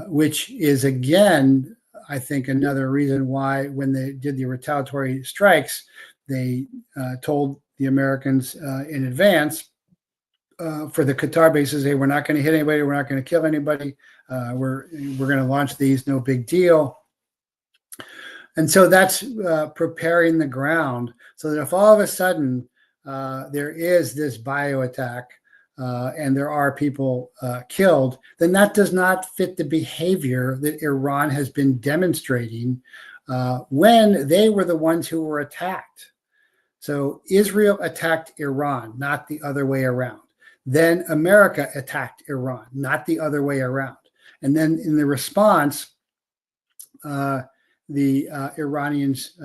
which is, again, I think, another reason why, when they did the retaliatory strikes, they told the Americans in advance, for the Qatar bases, hey, we're not going to hit anybody, we're not going to kill anybody, we're going to launch these, no big deal. And so that's preparing the ground so that if all of a sudden there is this bio attack and there are people killed, then that does not fit the behavior that Iran has been demonstrating when they were the ones who were attacked. So Israel attacked Iran, not the other way around. Then America attacked Iran, not the other way around. And then in the response, the Iranians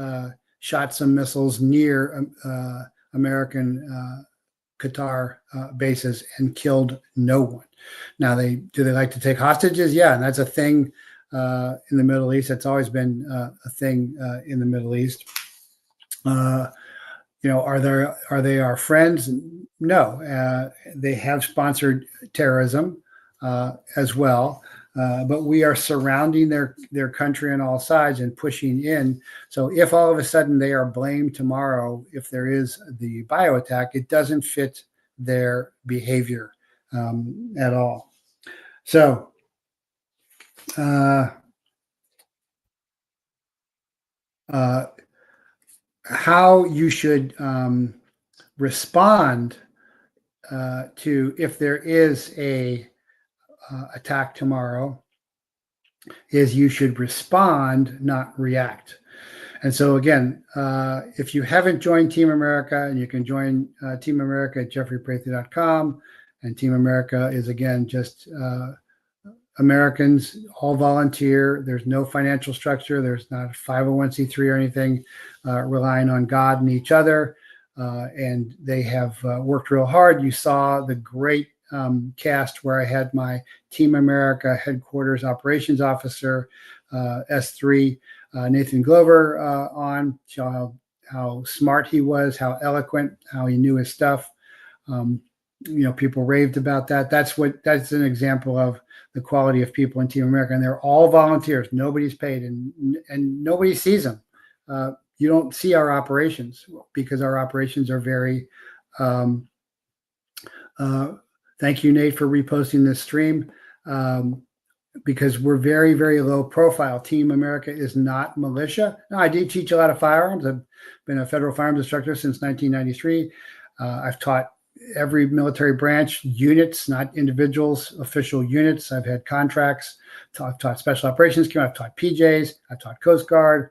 shot some missiles near American Qatar bases and killed no one. Now, do they like to take hostages? Yeah, and that's a thing in the Middle East. That's always been a thing in the Middle East. Are they our friends? No, they have sponsored terrorism as well. But we are surrounding their country on all sides and pushing in. So if all of a sudden they are blamed tomorrow, if there is the bio attack, it doesn't fit their behavior at all. So how you should respond to, if there is a attack tomorrow, is you should respond, not react. And so again, if you haven't joined Team America, and you can join Team America at jeffreyprather.com. And Team America is, again, just Americans, all volunteer. There's no financial structure. There's not a 501c3 or anything, relying on God and each other. And they have worked real hard. You saw the great cast where I had my Team America headquarters operations officer, S3, Nathan Glover, on. Show how smart he was, how eloquent, how he knew his stuff. People raved about that. That's an example of the quality of people in Team America, and they're all volunteers. Nobody's paid, and nobody sees them. You don't see our operations because our operations are very. Thank you, Nate, for reposting this stream. Because we're very, very low profile. Team America is not militia. Now, I do teach a lot of firearms. I've been a federal firearms instructor since 1993. I've taught every military branch, units, not individuals, official units. I've had contracts. I've taught special operations team. I've taught PJs. I've taught Coast Guard.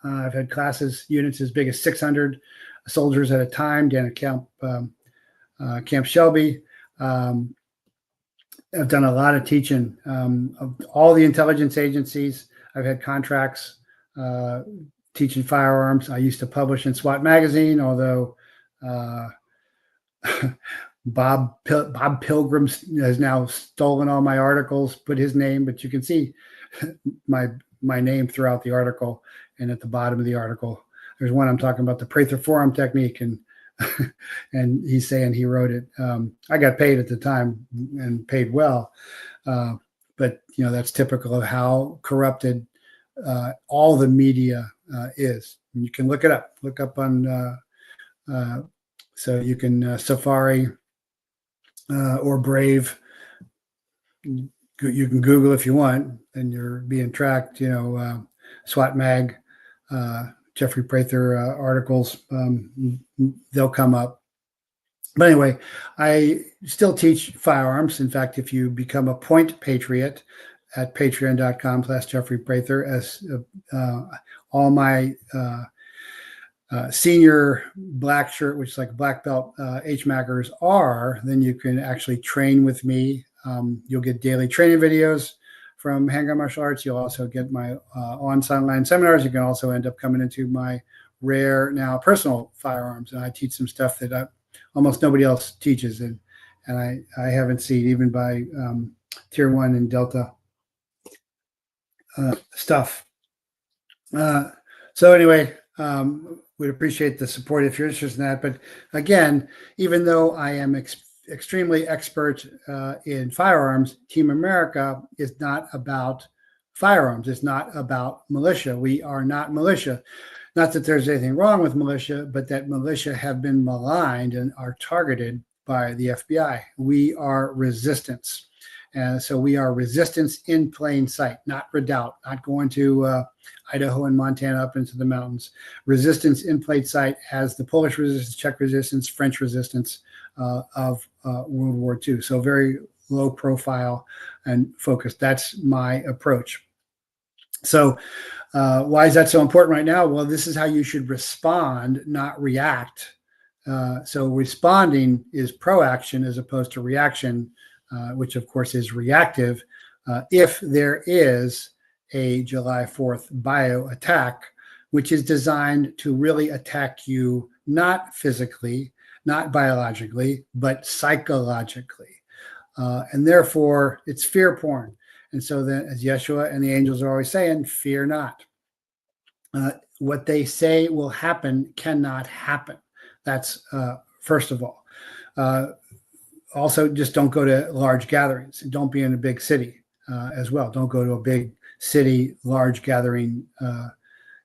I've had classes, units as big as 600 soldiers at a time down at Camp Shelby. I've done a lot of teaching of all the intelligence agencies. I've had contracts teaching firearms. I used to publish in SWAT magazine, although Bob Pilgrim has now stolen all my articles, put his name, but you can see my name throughout the article, and at the bottom of the article, there's one I'm talking about the Prather forearm technique, and and he's saying he wrote it. I got paid at the time and paid well, but that's typical of how corrupted all the media is. And you can look it up. Look up on so you can Safari or Brave. You can Google if you want, and you're being tracked. SWAT Mag. Jeffrey Prather articles, they'll come up. But anyway, I still teach firearms. In fact, if you become a Point Patriot at patreon.com/Jeffrey Prather, as all my senior black shirt, which is like black belt HMACers are, then you can actually train with me. You'll get daily training videos from Handgun Martial Arts. You'll also get my online seminars. You can also end up coming into my rare now personal firearms, and I teach some stuff that almost nobody else teaches, and I haven't seen even by Tier 1 and Delta stuff. So anyway, we'd appreciate the support if you're interested in that. But again, even though I am extremely expert in firearms, Team America is not about firearms. It's not about militia. We are not militia. Not that there's anything wrong with militia, but that militia have been maligned and are targeted by the FBI. We are resistance. And so we are resistance in plain sight, not redoubt, not going to Idaho and Montana up into the mountains. Resistance in plain sight as the Polish resistance, Czech resistance, French resistance of World War II. So very low profile and focused. That's my approach. So why is that so important right now? Well, this is how you should respond, not react. So responding is proaction as opposed to reaction, which of course is reactive. If there is a July 4th bio attack, which is designed to really attack you, not physically, not biologically, but psychologically. And therefore, it's fear porn. And so then, as Yeshua and the angels are always saying, fear not. What they say will happen cannot happen. That's first of all. Also, just don't go to large gatherings. Don't be in a big city as well. Don't go to a big city, large gathering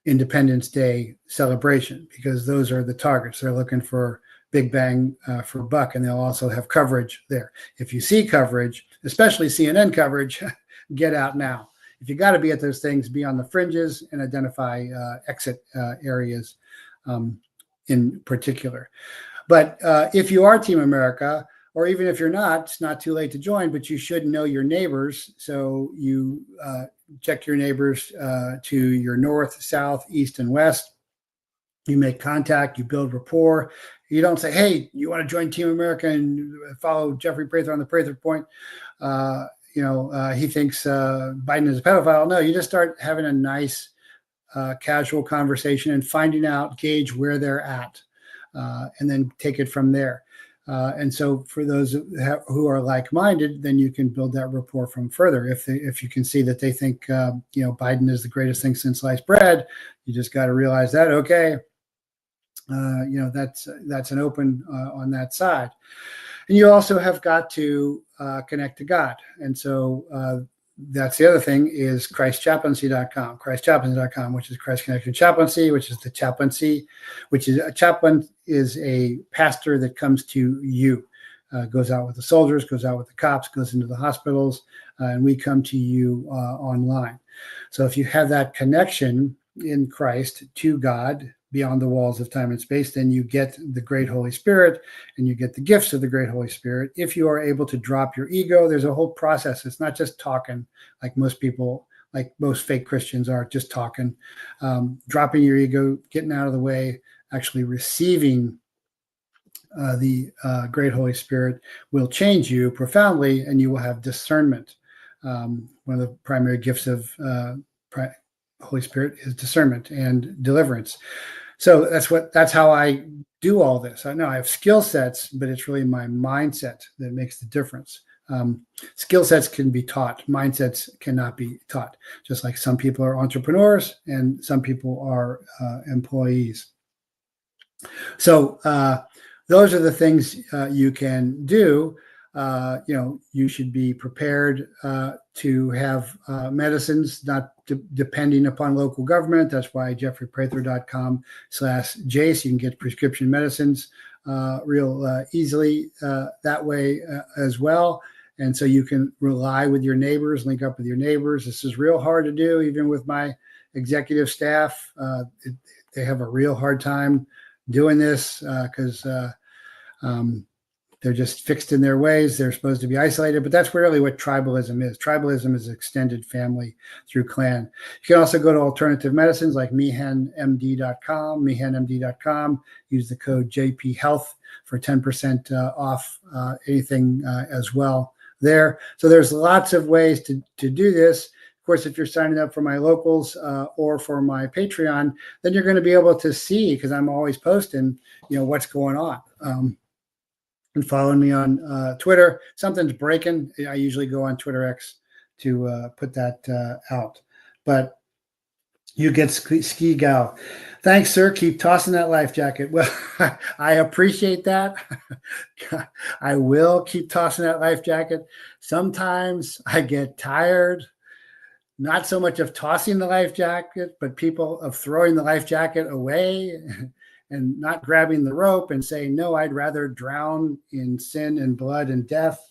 Independence Day celebration, because those are the targets. They're looking for big bang for buck, and they'll also have coverage there. If you see coverage, especially CNN coverage, get out now. If you got to be at those things, be on the fringes and identify exit areas in particular. But if you are Team America, or even if you're not, it's not too late to join, but you should know your neighbors. So you check your neighbors to your north, south, east, and west. You make contact, you build rapport. You don't say, hey, you want to join Team America and follow Jeffrey Prather on the Prather Point? He thinks Biden is a pedophile. No, you just start having a nice, casual conversation and finding out, gauge where they're at, and then take it from there. And so for those who are like-minded, then you can build that rapport from further. If you can see that they think, Biden is the greatest thing since sliced bread, you just got to realize that, okay, that's an open on that side. And you also have got to connect to God. And so that's the other thing is ChristChaplaincy.com, which is Christ Connection Chaplaincy, which is the chaplaincy, which is a chaplain is a pastor that comes to you, goes out with the soldiers, goes out with the cops, goes into the hospitals, and we come to you online. So if you have that connection in Christ to God beyond the walls of time and space, then you get the great Holy Spirit and you get the gifts of the great Holy Spirit. If you are able to drop your ego, there's a whole process. It's not just talking like most people, like most fake Christians are, just talking. Dropping your ego, getting out of the way, actually receiving the great Holy Spirit will change you profoundly, and you will have discernment. One of the primary gifts of Holy Spirit is discernment and deliverance. So that's how I do all this. I know I have skill sets, but it's really my mindset that makes the difference. Skill sets can be taught. Mindsets cannot be taught. Just like some people are entrepreneurs and some people are employees. So those are the things you can do. You should be prepared to have medicines, not depending upon local government. That's why jeffreyprather.com/Jace. You can get prescription medicines real easily that way as well. And so you can rely with your neighbors, link up with your neighbors. This is real hard to do, even with my executive staff. They have a real hard time doing this because they're just fixed in their ways. They're supposed to be isolated, but that's really what tribalism is. Tribalism is extended family through clan. You can also go to alternative medicines like mehanmd.com, use the code JPHealth for 10% off anything as well there. So there's lots of ways to do this. Of course, if you're signing up for my locals or for my Patreon, then you're going to be able to see, because I'm always posting, what's going on. And following me on Twitter. Something's breaking, I usually go on Twitter X to put that out. But you get ski gal. Thanks, sir. Keep tossing that life jacket. Well, I appreciate that. I will keep tossing that life jacket. Sometimes I get tired, not so much of tossing the life jacket, but people of throwing the life jacket away and not grabbing the rope and saying, no, I'd rather drown in sin and blood and death.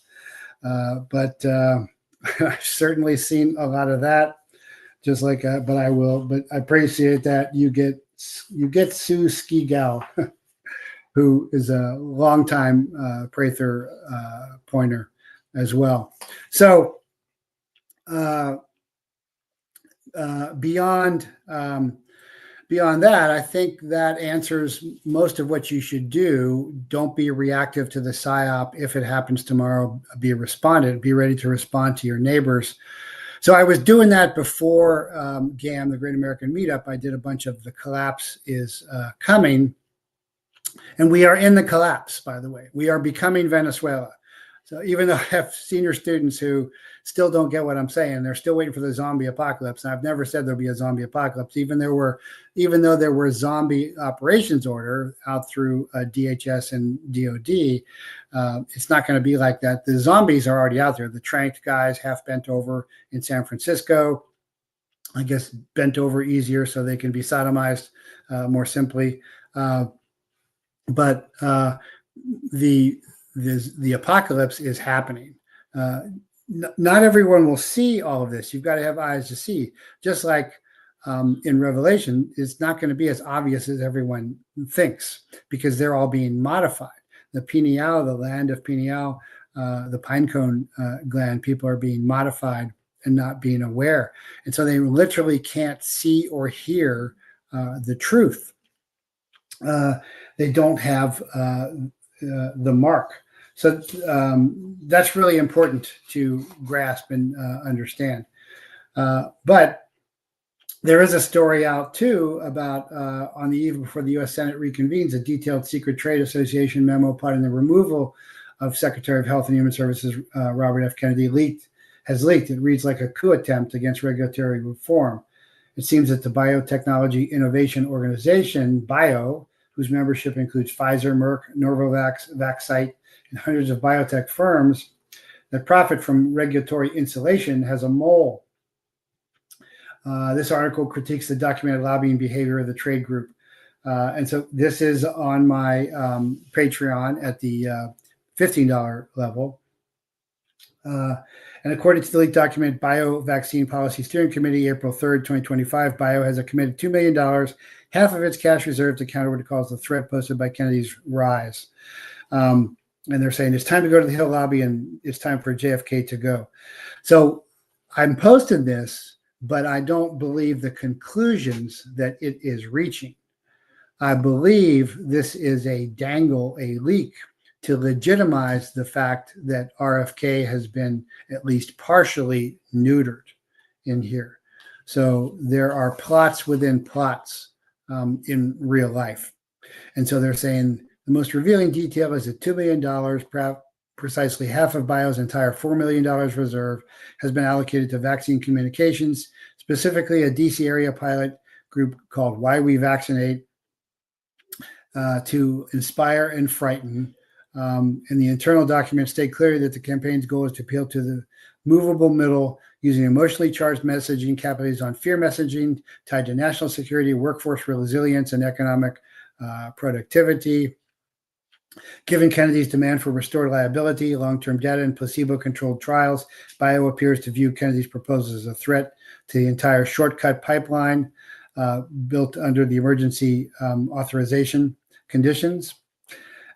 But I've certainly seen a lot of that, just like, but I appreciate that you get Sue Ski Gal, who is a longtime Prather pointer as well. So beyond that, I think that answers most of what you should do. Don't be reactive to the PSYOP. If it happens tomorrow, be respondent. Be ready to respond to your neighbors. So I was doing that before GAM, the Great American Meetup. I did a bunch of the collapse is coming. And we are in the collapse, by the way. We are becoming Venezuela. So even though I have senior students who still don't get what I'm saying, they're still waiting for the zombie apocalypse. And I've never said there'll be a zombie apocalypse, even though there were zombie operations order out through DHS and DOD. It's not going to be like that. The zombies are already out there. The tranked guys half bent over in San Francisco, I guess bent over easier so they can be sodomized more simply. But the apocalypse is happening. Not everyone will see all of this. You've got to have eyes to see. Just like in Revelation is not going to be as obvious as everyone thinks, because they're all being modified. The pineal, the land of pineal, the pinecone gland, people are being modified and not being aware. And so they literally can't see or hear the truth. They don't have the mark. So that's really important to grasp and understand. But there is a story out too about on the eve before the U.S. Senate reconvenes, a detailed secret trade association memo plotting the removal of Secretary of Health and Human Services Robert F. Kennedy has leaked. It reads like a coup attempt against regulatory reform. It seems that the Biotechnology Innovation Organization, BIO, whose membership includes Pfizer, Merck, Novavax, Vaxcyte, and hundreds of biotech firms that profit from regulatory insulation, has a mole. This article critiques the documented lobbying behavior of the trade group. And so this is on my Patreon at the $15 level. And according to the leaked document, Bio Vaccine Policy Steering Committee, April 3rd, 2025, Bio has committed $2 million, half of its cash reserve, to counter what it calls the threat posted by Kennedy's rise. And they're saying it's time to go to the Hill lobby and it's time for JFK to go. So I'm posting this, but I don't believe the conclusions that it is reaching. I believe this is a dangle, a leak, to legitimize the fact that RFK has been at least partially neutered in here. So there are plots within plots in real life. And so they're saying the most revealing detail is that $2 million, precisely half of Bio's entire $4 million reserve, has been allocated to vaccine communications, specifically a DC area pilot group called Why We Vaccinate, to inspire and frighten. And the internal documents state clearly that the campaign's goal is to appeal to the movable middle using emotionally charged messaging capitalized on fear messaging tied to national security, workforce resilience, and economic productivity. Given Kennedy's demand for restored liability, long-term data, and placebo-controlled trials, Bio appears to view Kennedy's proposal as a threat to the entire shortcut pipeline built under the emergency authorization conditions.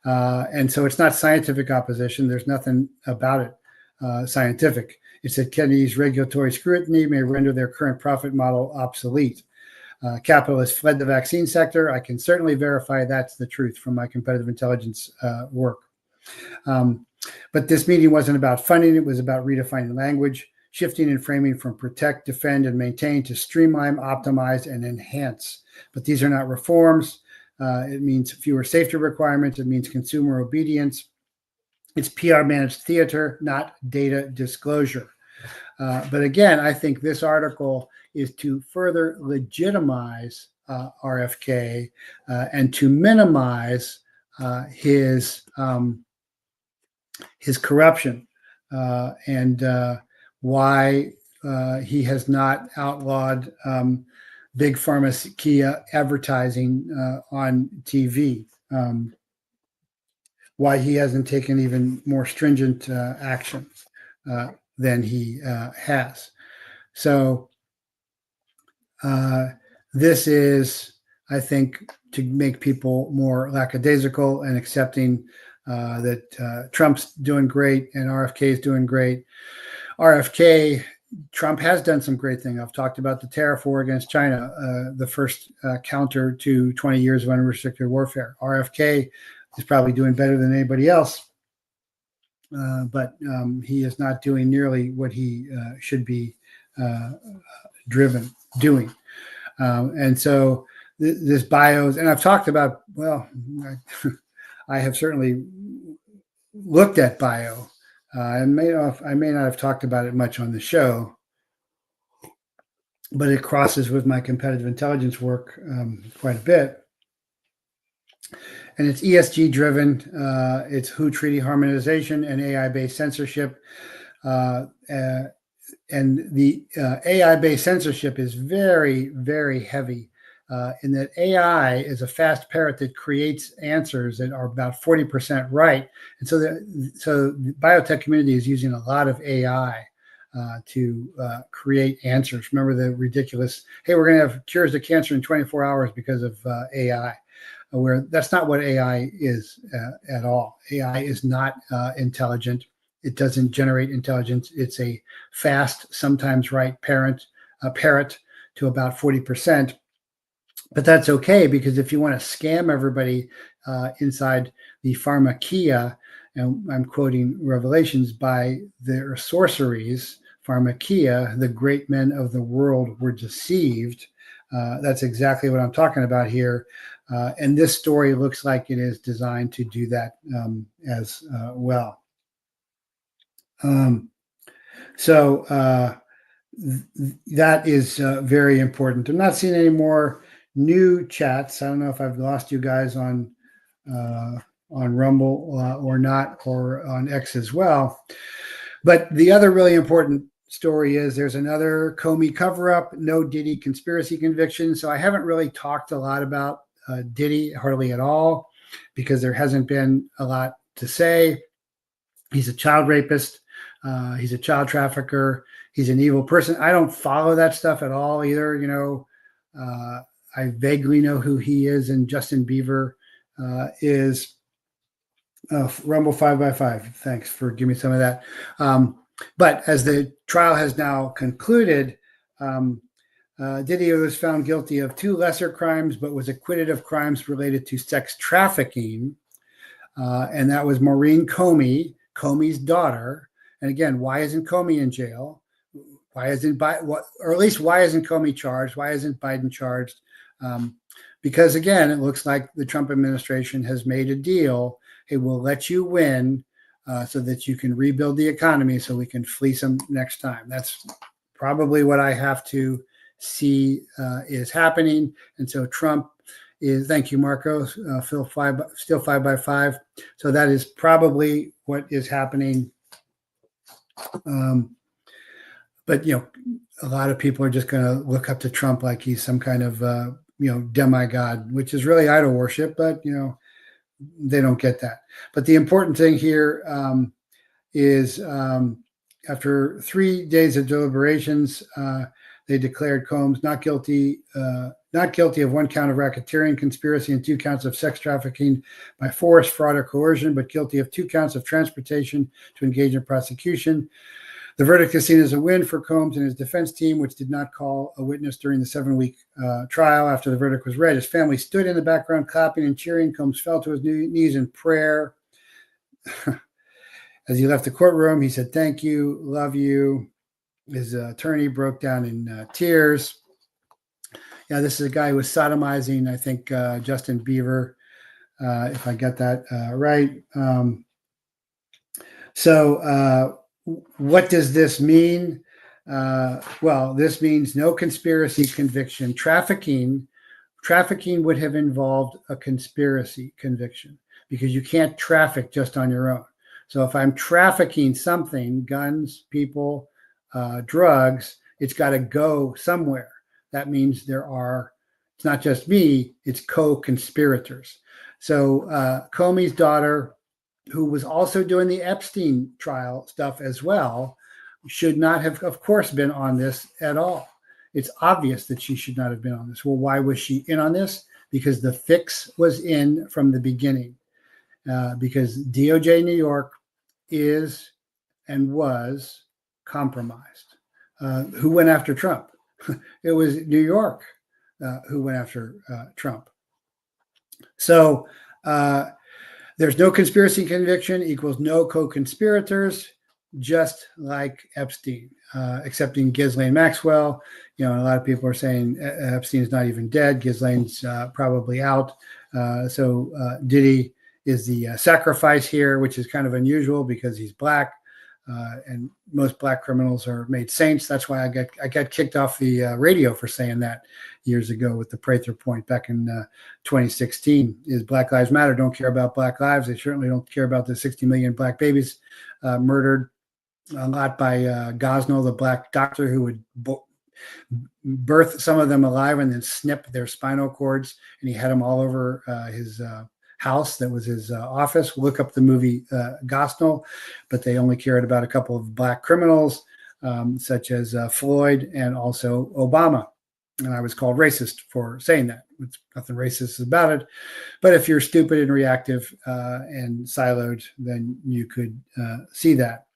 And so it's not scientific opposition. There's nothing about it scientific. It's that Kennedy's regulatory scrutiny may render their current profit model obsolete. Capital has fled the vaccine sector. I can certainly verify that's the truth from my competitive intelligence work. But this meeting wasn't about funding. It was about redefining language, shifting and framing from protect, defend, and maintain to streamline, optimize, and enhance. But these are not reforms. It means fewer safety requirements. It means consumer obedience. It's PR managed theater, not data disclosure. But again, I think this article is to further legitimize RFK and to minimize his corruption and why he has not outlawed big pharmacia advertising on TV. Why he hasn't taken even more stringent action than he has. So this is, I think, to make people more lackadaisical and accepting that Trump's doing great and RFK is doing great. Trump has done some great things. I've talked about the tariff war against China, the first counter to 20 years of unrestricted warfare. RFK is probably doing better than anybody else, but he is not doing nearly what he should be doing. And so this bios, and I've talked about, well, I have certainly looked at bio. I may not have talked about it much on the show, but it crosses with my competitive intelligence work quite a bit. And it's ESG driven. It's WHO treaty harmonization and AI-based censorship. And the AI-based censorship is very, very heavy in that AI is a fast parrot that creates answers that are about 40% right. And so the biotech community is using a lot of AI to create answers. Remember the ridiculous, hey, we're going to have cures to cancer in 24 hours because of AI, where that's not what AI is at all. AI is not intelligent. It doesn't generate intelligence. It's a fast, sometimes right parrot to about 40%. But that's okay, because if you want to scam everybody inside the pharmakia, and I'm quoting Revelations, by their sorceries, pharmakia, the great men of the world were deceived. That's exactly what I'm talking about here. And this story looks like it is designed to do that as well. That is very important. I'm not seeing any more new chats. I don't know if I've lost you guys on Rumble or not, or on X as well. But the other really important story is there's another Comey cover-up, no Diddy conspiracy conviction. So I haven't really talked a lot about Diddy, hardly at all, because there hasn't been a lot to say. He's a child rapist. He's a child trafficker. He's an evil person. I don't follow that stuff at all either. You know, I vaguely know who he is, and Justin Bieber is. Rumble 5x5. Thanks for giving me some of that. But as the trial has now concluded, Diddy was found guilty of 2 lesser crimes, but was acquitted of crimes related to sex trafficking. And that was Maureen Comey, Comey's daughter. And again, why isn't Comey in jail? Why isn't or at least why isn't Comey charged? Why isn't Biden charged? Because again, it looks like the Trump administration has made a deal. Hey, we'll let you win so that you can rebuild the economy so we can fleece them next time. That's probably what I have to see is happening. And so Trump is, thank you, Marco, still 5x5. So that is probably what is happening. But, you know, a lot of people are just going to look up to Trump like he's some kind of, you know, demigod, which is really idol worship. But, you know, they don't get that. But the important thing here is after 3 days of deliberations, they declared Combs not guilty of 1 count of racketeering, conspiracy, and 2 counts of sex trafficking by force, fraud, or coercion, but guilty of 2 counts of transportation to engage in prosecution. The verdict is seen as a win for Combs and his defense team, which did not call a witness during the 7-week trial. After the verdict was read, his family stood in the background clapping and cheering. Combs fell to his knees in prayer. As he left the courtroom, he said, "Thank you, love you." His attorney broke down in tears. Yeah, this is a guy who was sodomizing, I think, Justin Bieber, if I got that right. What does this mean? Well, this means no conspiracy conviction. Trafficking would have involved a conspiracy conviction, because you can't traffic just on your own. So if I'm trafficking something, guns, people, drugs, it's got to go somewhere. That means it's not just me, it's co-conspirators. So Comey's daughter, who was also doing the Epstein trial stuff as well, should not have, of course, been on this at all. It's obvious that she should not have been on this. Well, why was she in on this? Because the fix was in from the beginning. Because DOJ New York is and was compromised. Who went after Trump? It was New York who went after Trump. So there's no conspiracy conviction equals no co-conspirators, just like Epstein, excepting Ghislaine Maxwell. You know, a lot of people are saying Epstein's not even dead. Ghislaine's probably out. So Diddy is the sacrifice here, which is kind of unusual because he's black, and most black criminals are made saints. That's why I got kicked off the radio for saying that years ago with the Prather point back in 2016. Is Black Lives Matter don't care about black lives. They certainly don't care about the 60 million black babies murdered a lot by Gosnell, the black doctor who would birth some of them alive and then snip their spinal cords, and he had them all over his house. That was his office. Look up the movie Gosnell, but they only cared about a couple of black criminals. such as Floyd and also Obama. And I was called racist for saying that. There's nothing racist about it. But if you're stupid and reactive and siloed, then you could see that.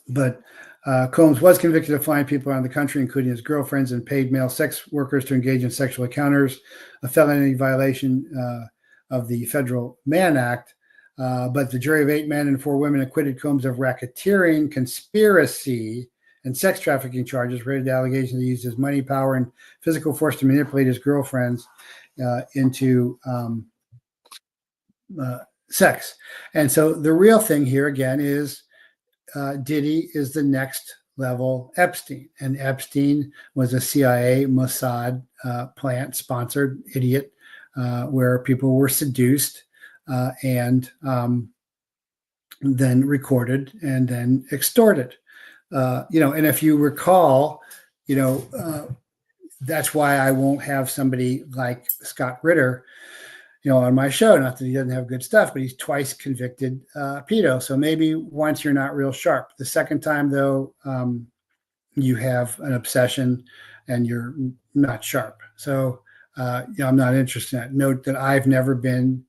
But Combs was convicted of flying people around the country, including his girlfriends, and paid male sex workers to engage in sexual encounters, a felony violation of the Federal Mann Act. But the jury of 8 men and 4 women acquitted Combs of racketeering, conspiracy, and sex trafficking charges, rated the allegations he used his money, power, and physical force to manipulate his girlfriends into sex. And so the real thing here, again, is Diddy is the next level Epstein. And Epstein was a CIA Mossad plant-sponsored idiot where people were seduced and then recorded and then extorted. And if you recall, that's why I won't have somebody like Scott Ritter, on my show. Not that he doesn't have good stuff, but he's twice convicted pedo. So maybe once you're not real sharp. The second time, though, you have an obsession and you're not sharp. So, I'm not interested in that. Note that I've never been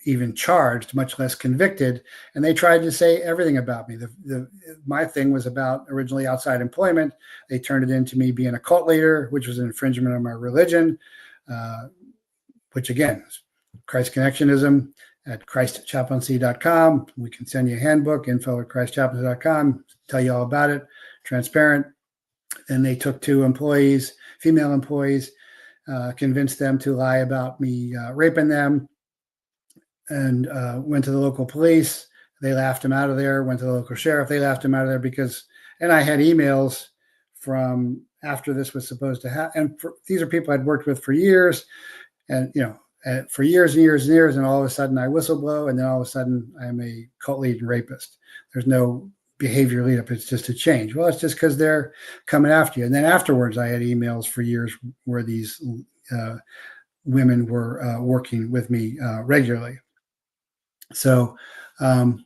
even charged, much less convicted. And they tried to say everything about me. My thing was about originally outside employment. They turned it into me being a cult leader, which was an infringement of my religion, which again, Christ Connectionism at christchaplaincy.com. We can send you a handbook, info@christchaplaincy.com, tell you all about it, transparent. And they took 2 employees, female employees, convinced them to lie about me raping them, and went to the local police. They laughed him out of there. Went to the local sheriff. They laughed him out of there and I had emails from after this was supposed to happen. And these are people I'd worked with for years, and for years and years and years. And all of a sudden I whistleblow, and then all of a sudden I'm a cult lead and rapist. There's no behavior lead up. It's just a change. Well, it's just because they're coming after you. And then afterwards, I had emails for years where these women were working with me regularly. So, and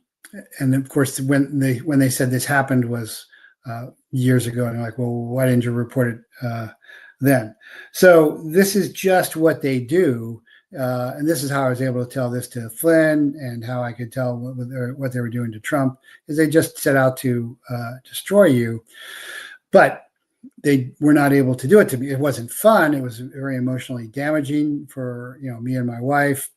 of course, when they said this happened was years ago, and I'm like, well, why didn't you report it then? So this is just what they do, and this is how I was able to tell this to Flynn, and how I could tell what they were doing to Trump, is they just set out to destroy you, but they were not able to do it to me. It wasn't fun. It was very emotionally damaging for me and my wife.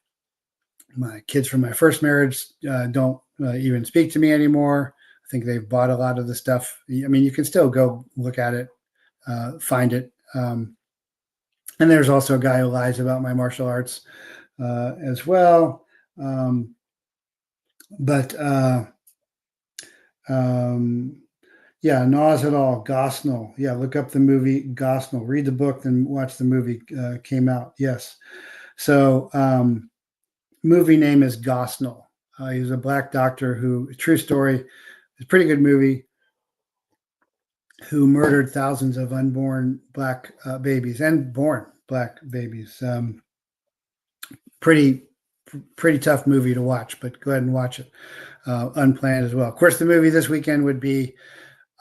My kids from my first marriage don't even speak to me anymore. I think they've bought a lot of the stuff. I mean, you can still go look at it, find it. And there's also a guy who lies about my martial arts as well. Yeah, Nas et al. Gosnell. Yeah, look up the movie Gosnell. Read the book, then watch the movie. Came out. Yes. So movie name is Gosnell. He was a black doctor who, true story, it's a pretty good movie, who murdered thousands of unborn black babies and born black babies. Pretty tough movie to watch, but go ahead and watch it. Unplanned as well. Of course, the movie this weekend would be,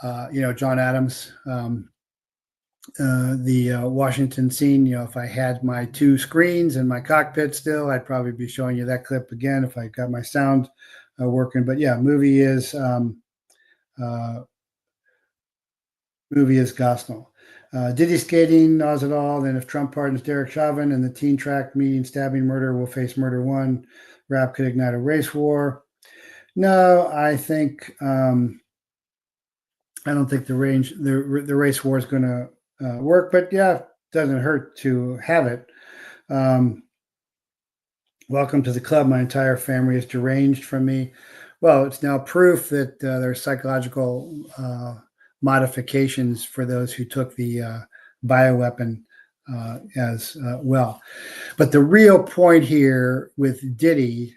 John Adams, the Washington scene. If I had my 2 screens in my cockpit still, I'd probably be showing you that clip again if I got my sound working. But yeah, movie is Gosnell. Diddy skating, Nas et al. Then if Trump pardons Derek Chauvin and the teen track meeting stabbing murder will face murder 1, rap could ignite a race war. No, I think I don't think the race war is going to work, but yeah, it doesn't hurt to have it. Welcome to the club. My entire family is deranged from me. Well, it's now proof that there are psychological modifications for those who took the bioweapon as well. But the real point here with Diddy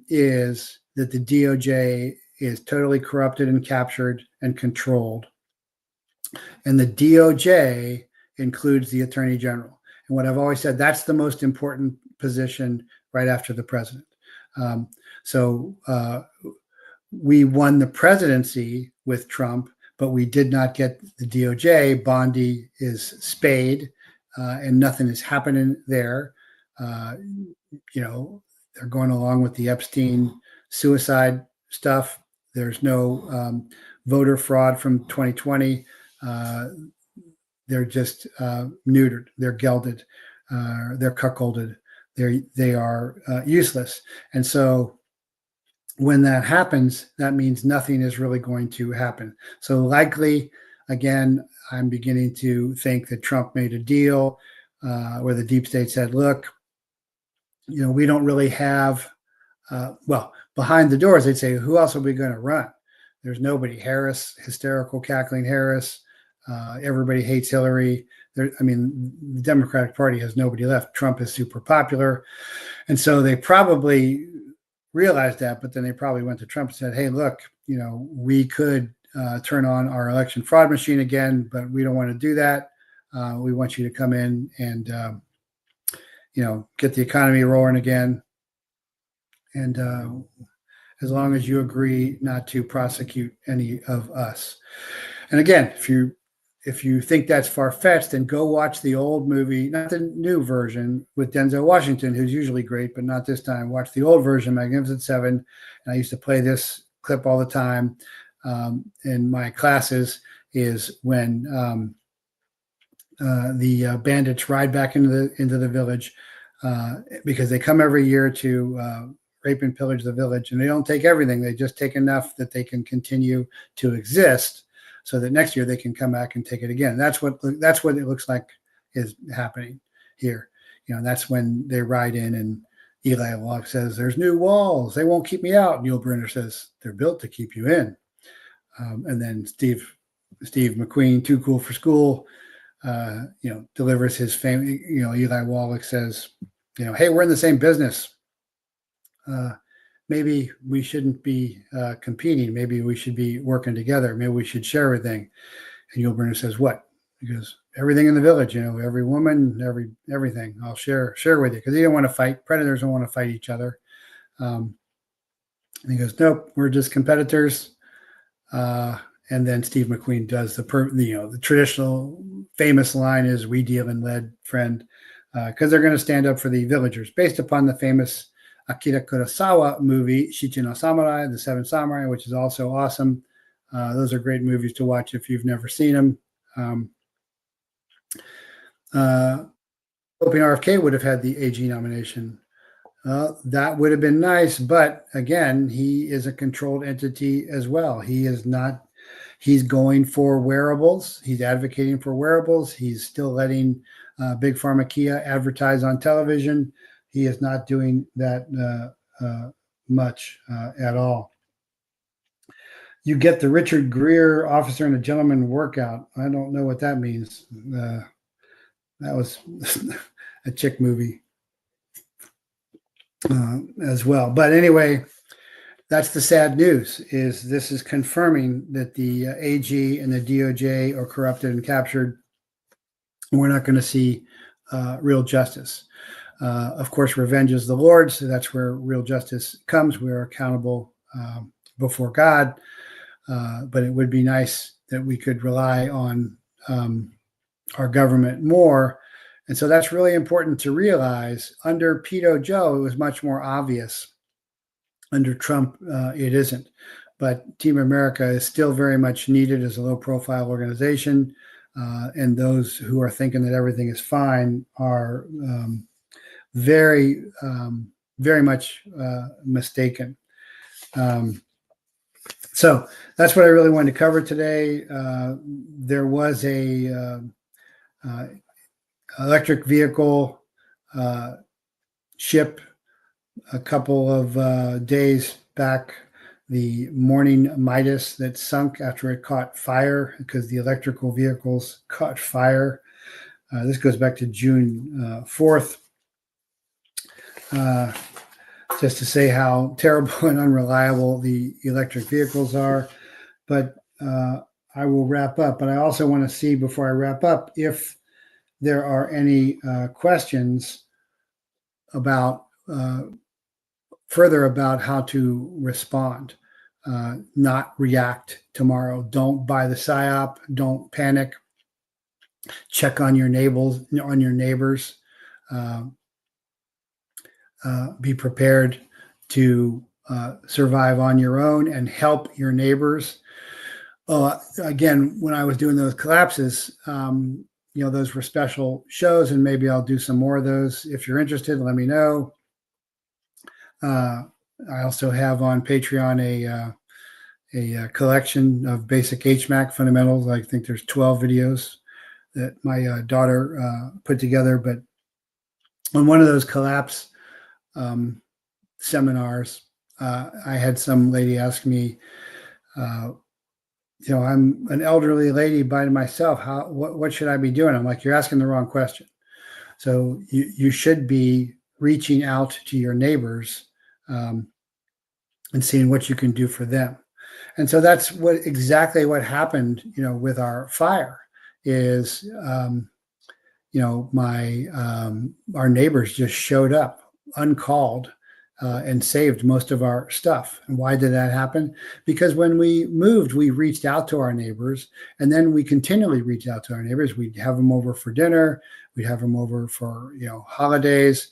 is that the DOJ is totally corrupted and captured and controlled. And the DOJ includes the Attorney General. And what I've always said, that's the most important position right after the president. So we won the presidency with Trump, but we did not get the DOJ. Bondi is spayed, and nothing is happening there. They're going along with the Epstein suicide stuff. There's no voter fraud from 2020. They're just neutered. They're gelded. They're cuckolded. They are useless. And so when that happens, that means nothing is really going to happen. So likely, again, I'm beginning to think that Trump made a deal where the deep state said, look, we don't really have, behind the doors, they'd say, who else are we going to run? There's nobody. Harris, hysterical, cackling Harris. Everybody hates Hillary. The Democratic Party has nobody left. Trump is super popular. And so they probably realized that, but then they probably went to Trump and said, hey, look, we could turn on our election fraud machine again, but we don't want to do that. We want you to come in and, get the economy rolling again. And as long as you agree not to prosecute any of us. And again, if you think that's far-fetched, then go watch the old movie, not the new version with Denzel Washington, who's usually great, but not this time. Watch the old version, Magnificent Seven. And I used to play this clip all the time in my classes, is when the bandits ride back into the village because they come every year to rape and pillage the village, and they don't take everything. They just take enough that they can continue to exist, so that next year they can come back and take it again. That's what it looks like is happening here. That's when they ride in, and Eli Wallach says, "There's new walls. They won't keep me out." Neil Brenner says, "They're built to keep you in." And then Steve McQueen, too cool for school, delivers his fame. Eli Wallach says, "Hey, we're in the same business. Maybe we shouldn't be competing. Maybe we should be working together. Maybe we should share everything." And Yul Brynner says, "What?" He goes, "Everything in the village, every woman, everything. I'll share with you." Because he didn't want to fight. Predators don't want to fight each other. And he goes, "Nope, we're just competitors." And then Steve McQueen does the traditional famous line is, "We deal in lead, friend," because they're going to stand up for the villagers, based upon the famous Akira Kurosawa movie, Shichi no Samurai, The Seven Samurai, which is also awesome. Those are great movies to watch if you've never seen them. Hoping RFK would have had the AG nomination. That would have been nice, but again, he is a controlled entity as well. He is not. He's going for wearables. He's advocating for wearables. He's still letting Big Pharma Kia advertise on television. He is not doing that much at all. You get the Richard Gere Officer and a Gentleman workout. I don't know what that means. That was a chick movie as well. But anyway, that's the sad news. This is confirming that the AG and the DOJ are corrupted and captured. We're not going to see real justice. Of course, revenge is the Lord's, so that's where real justice comes. We are accountable before God, but it would be nice that we could rely on our government more. And so that's really important to realize. Under Pedo Joe, it was much more obvious. Under Trump, it isn't. But Team America is still very much needed as a low-profile organization, and those who are thinking that everything is fine are very, very much mistaken. So that's what I really wanted to cover today. There was a electric vehicle ship a couple of days back, the Morning Midas, that sunk after it caught fire because the electrical vehicles caught fire. This goes back to June 4th. Just to say how terrible and unreliable the electric vehicles are. But I will wrap up. But I also want to see, before I wrap up, if there are any questions about further about how to respond. not react tomorrow. Don't buy the PSYOP. Don't panic. Check on your neighbors. Be prepared to survive on your own and help your neighbors. Again, when I was doing those collapses, those were special shows, and maybe I'll do some more of those. If you're interested, let me know. I also have on Patreon a collection of basic HMAC fundamentals. I think there's 12 videos that my daughter put together. But on one of those collapse seminars, I had some lady ask me, I'm an elderly lady by myself. What should I be doing? I'm like, you're asking the wrong question. So you should be reaching out to your neighbors and seeing what you can do for them. And so that's exactly what happened, with our fire is, our neighbors just showed up uncalled and saved most of our stuff. And why did that happen? Because when we moved, we reached out to our neighbors, and then we continually reach out to our neighbors. We'd have them over for dinner. We'd have them over for, holidays.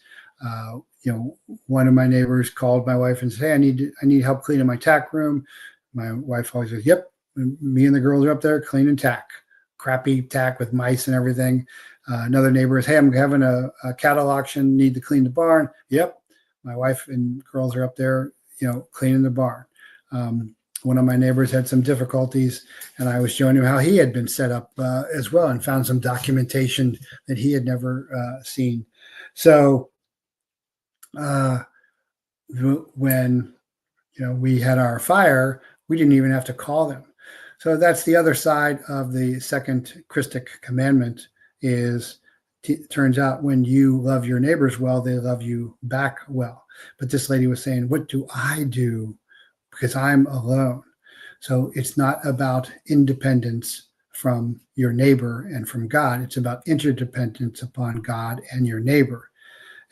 One of my neighbors called my wife and said, hey, I need help cleaning my tack room. My wife always says, yep, me and the girls are up there cleaning tack, crappy tack with mice and everything. Another neighbor is, hey, I'm having a cattle auction, need to clean the barn. Yep. My wife and girls are up there, cleaning the barn. One of my neighbors had some difficulties, and I was showing him how he had been set up as well, and found some documentation that he had never seen. So when we had our fire, we didn't even have to call them. So that's the other side of the second Christic commandment is turns out when you love your neighbors well, they love you back well. But this lady was saying, what do I do? Because I'm alone. So it's not about independence from your neighbor and from God. It's about interdependence upon God and your neighbor,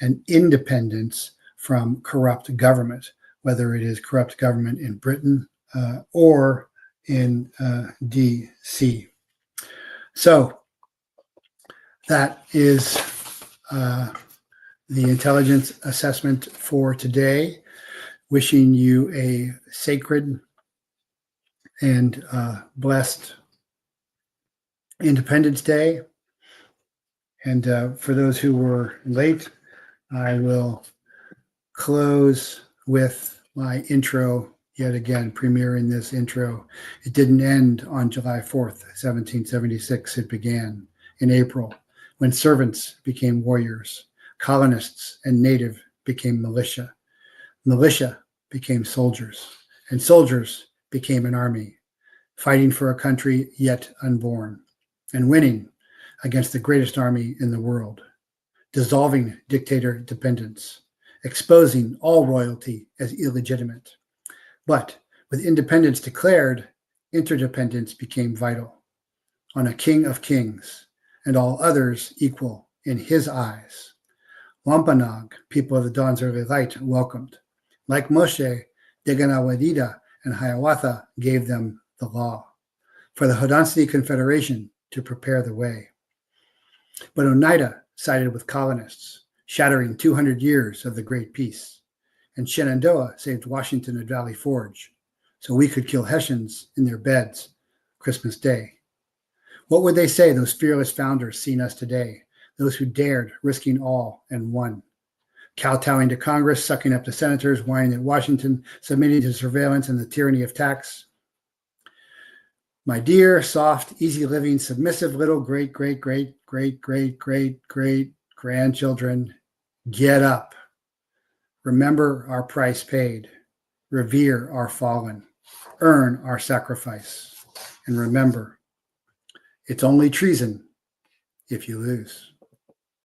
and independence from corrupt government, whether it is corrupt government in Britain or in DC. So that is the intelligence assessment for today. Wishing you a sacred and blessed Independence Day. And for those who were late, I will close with my intro yet again, premiering this intro. It didn't end on July 4th, 1776. It began in April, when servants became warriors, colonists and native became militia. Militia became soldiers, and soldiers became an army, fighting for a country yet unborn, and winning against the greatest army in the world, dissolving dictator dependence, exposing all royalty as illegitimate. But with independence declared, interdependence became vital. On a king of kings, and all others equal in his eyes. Wampanoag, people of the dawn's early light, welcomed. Like Moshe, Deganawadida and Hiawatha gave them the law for the Haudenosaunee Confederation to prepare the way. But Oneida sided with colonists, shattering 200 years of the Great Peace. And Shenandoah saved Washington at Valley Forge, so we could kill Hessians in their beds Christmas Day. What would they say, those fearless founders seen us today, those who dared, risking all, and won? Kowtowing to Congress, sucking up to senators, whining at Washington, submitting to surveillance and the tyranny of tax. My dear, soft, easy-living, submissive little great-great-great-great-great-great-grandchildren, get up. Remember our price paid. Revere our fallen. Earn our sacrifice. And remember, it's only treason if you lose.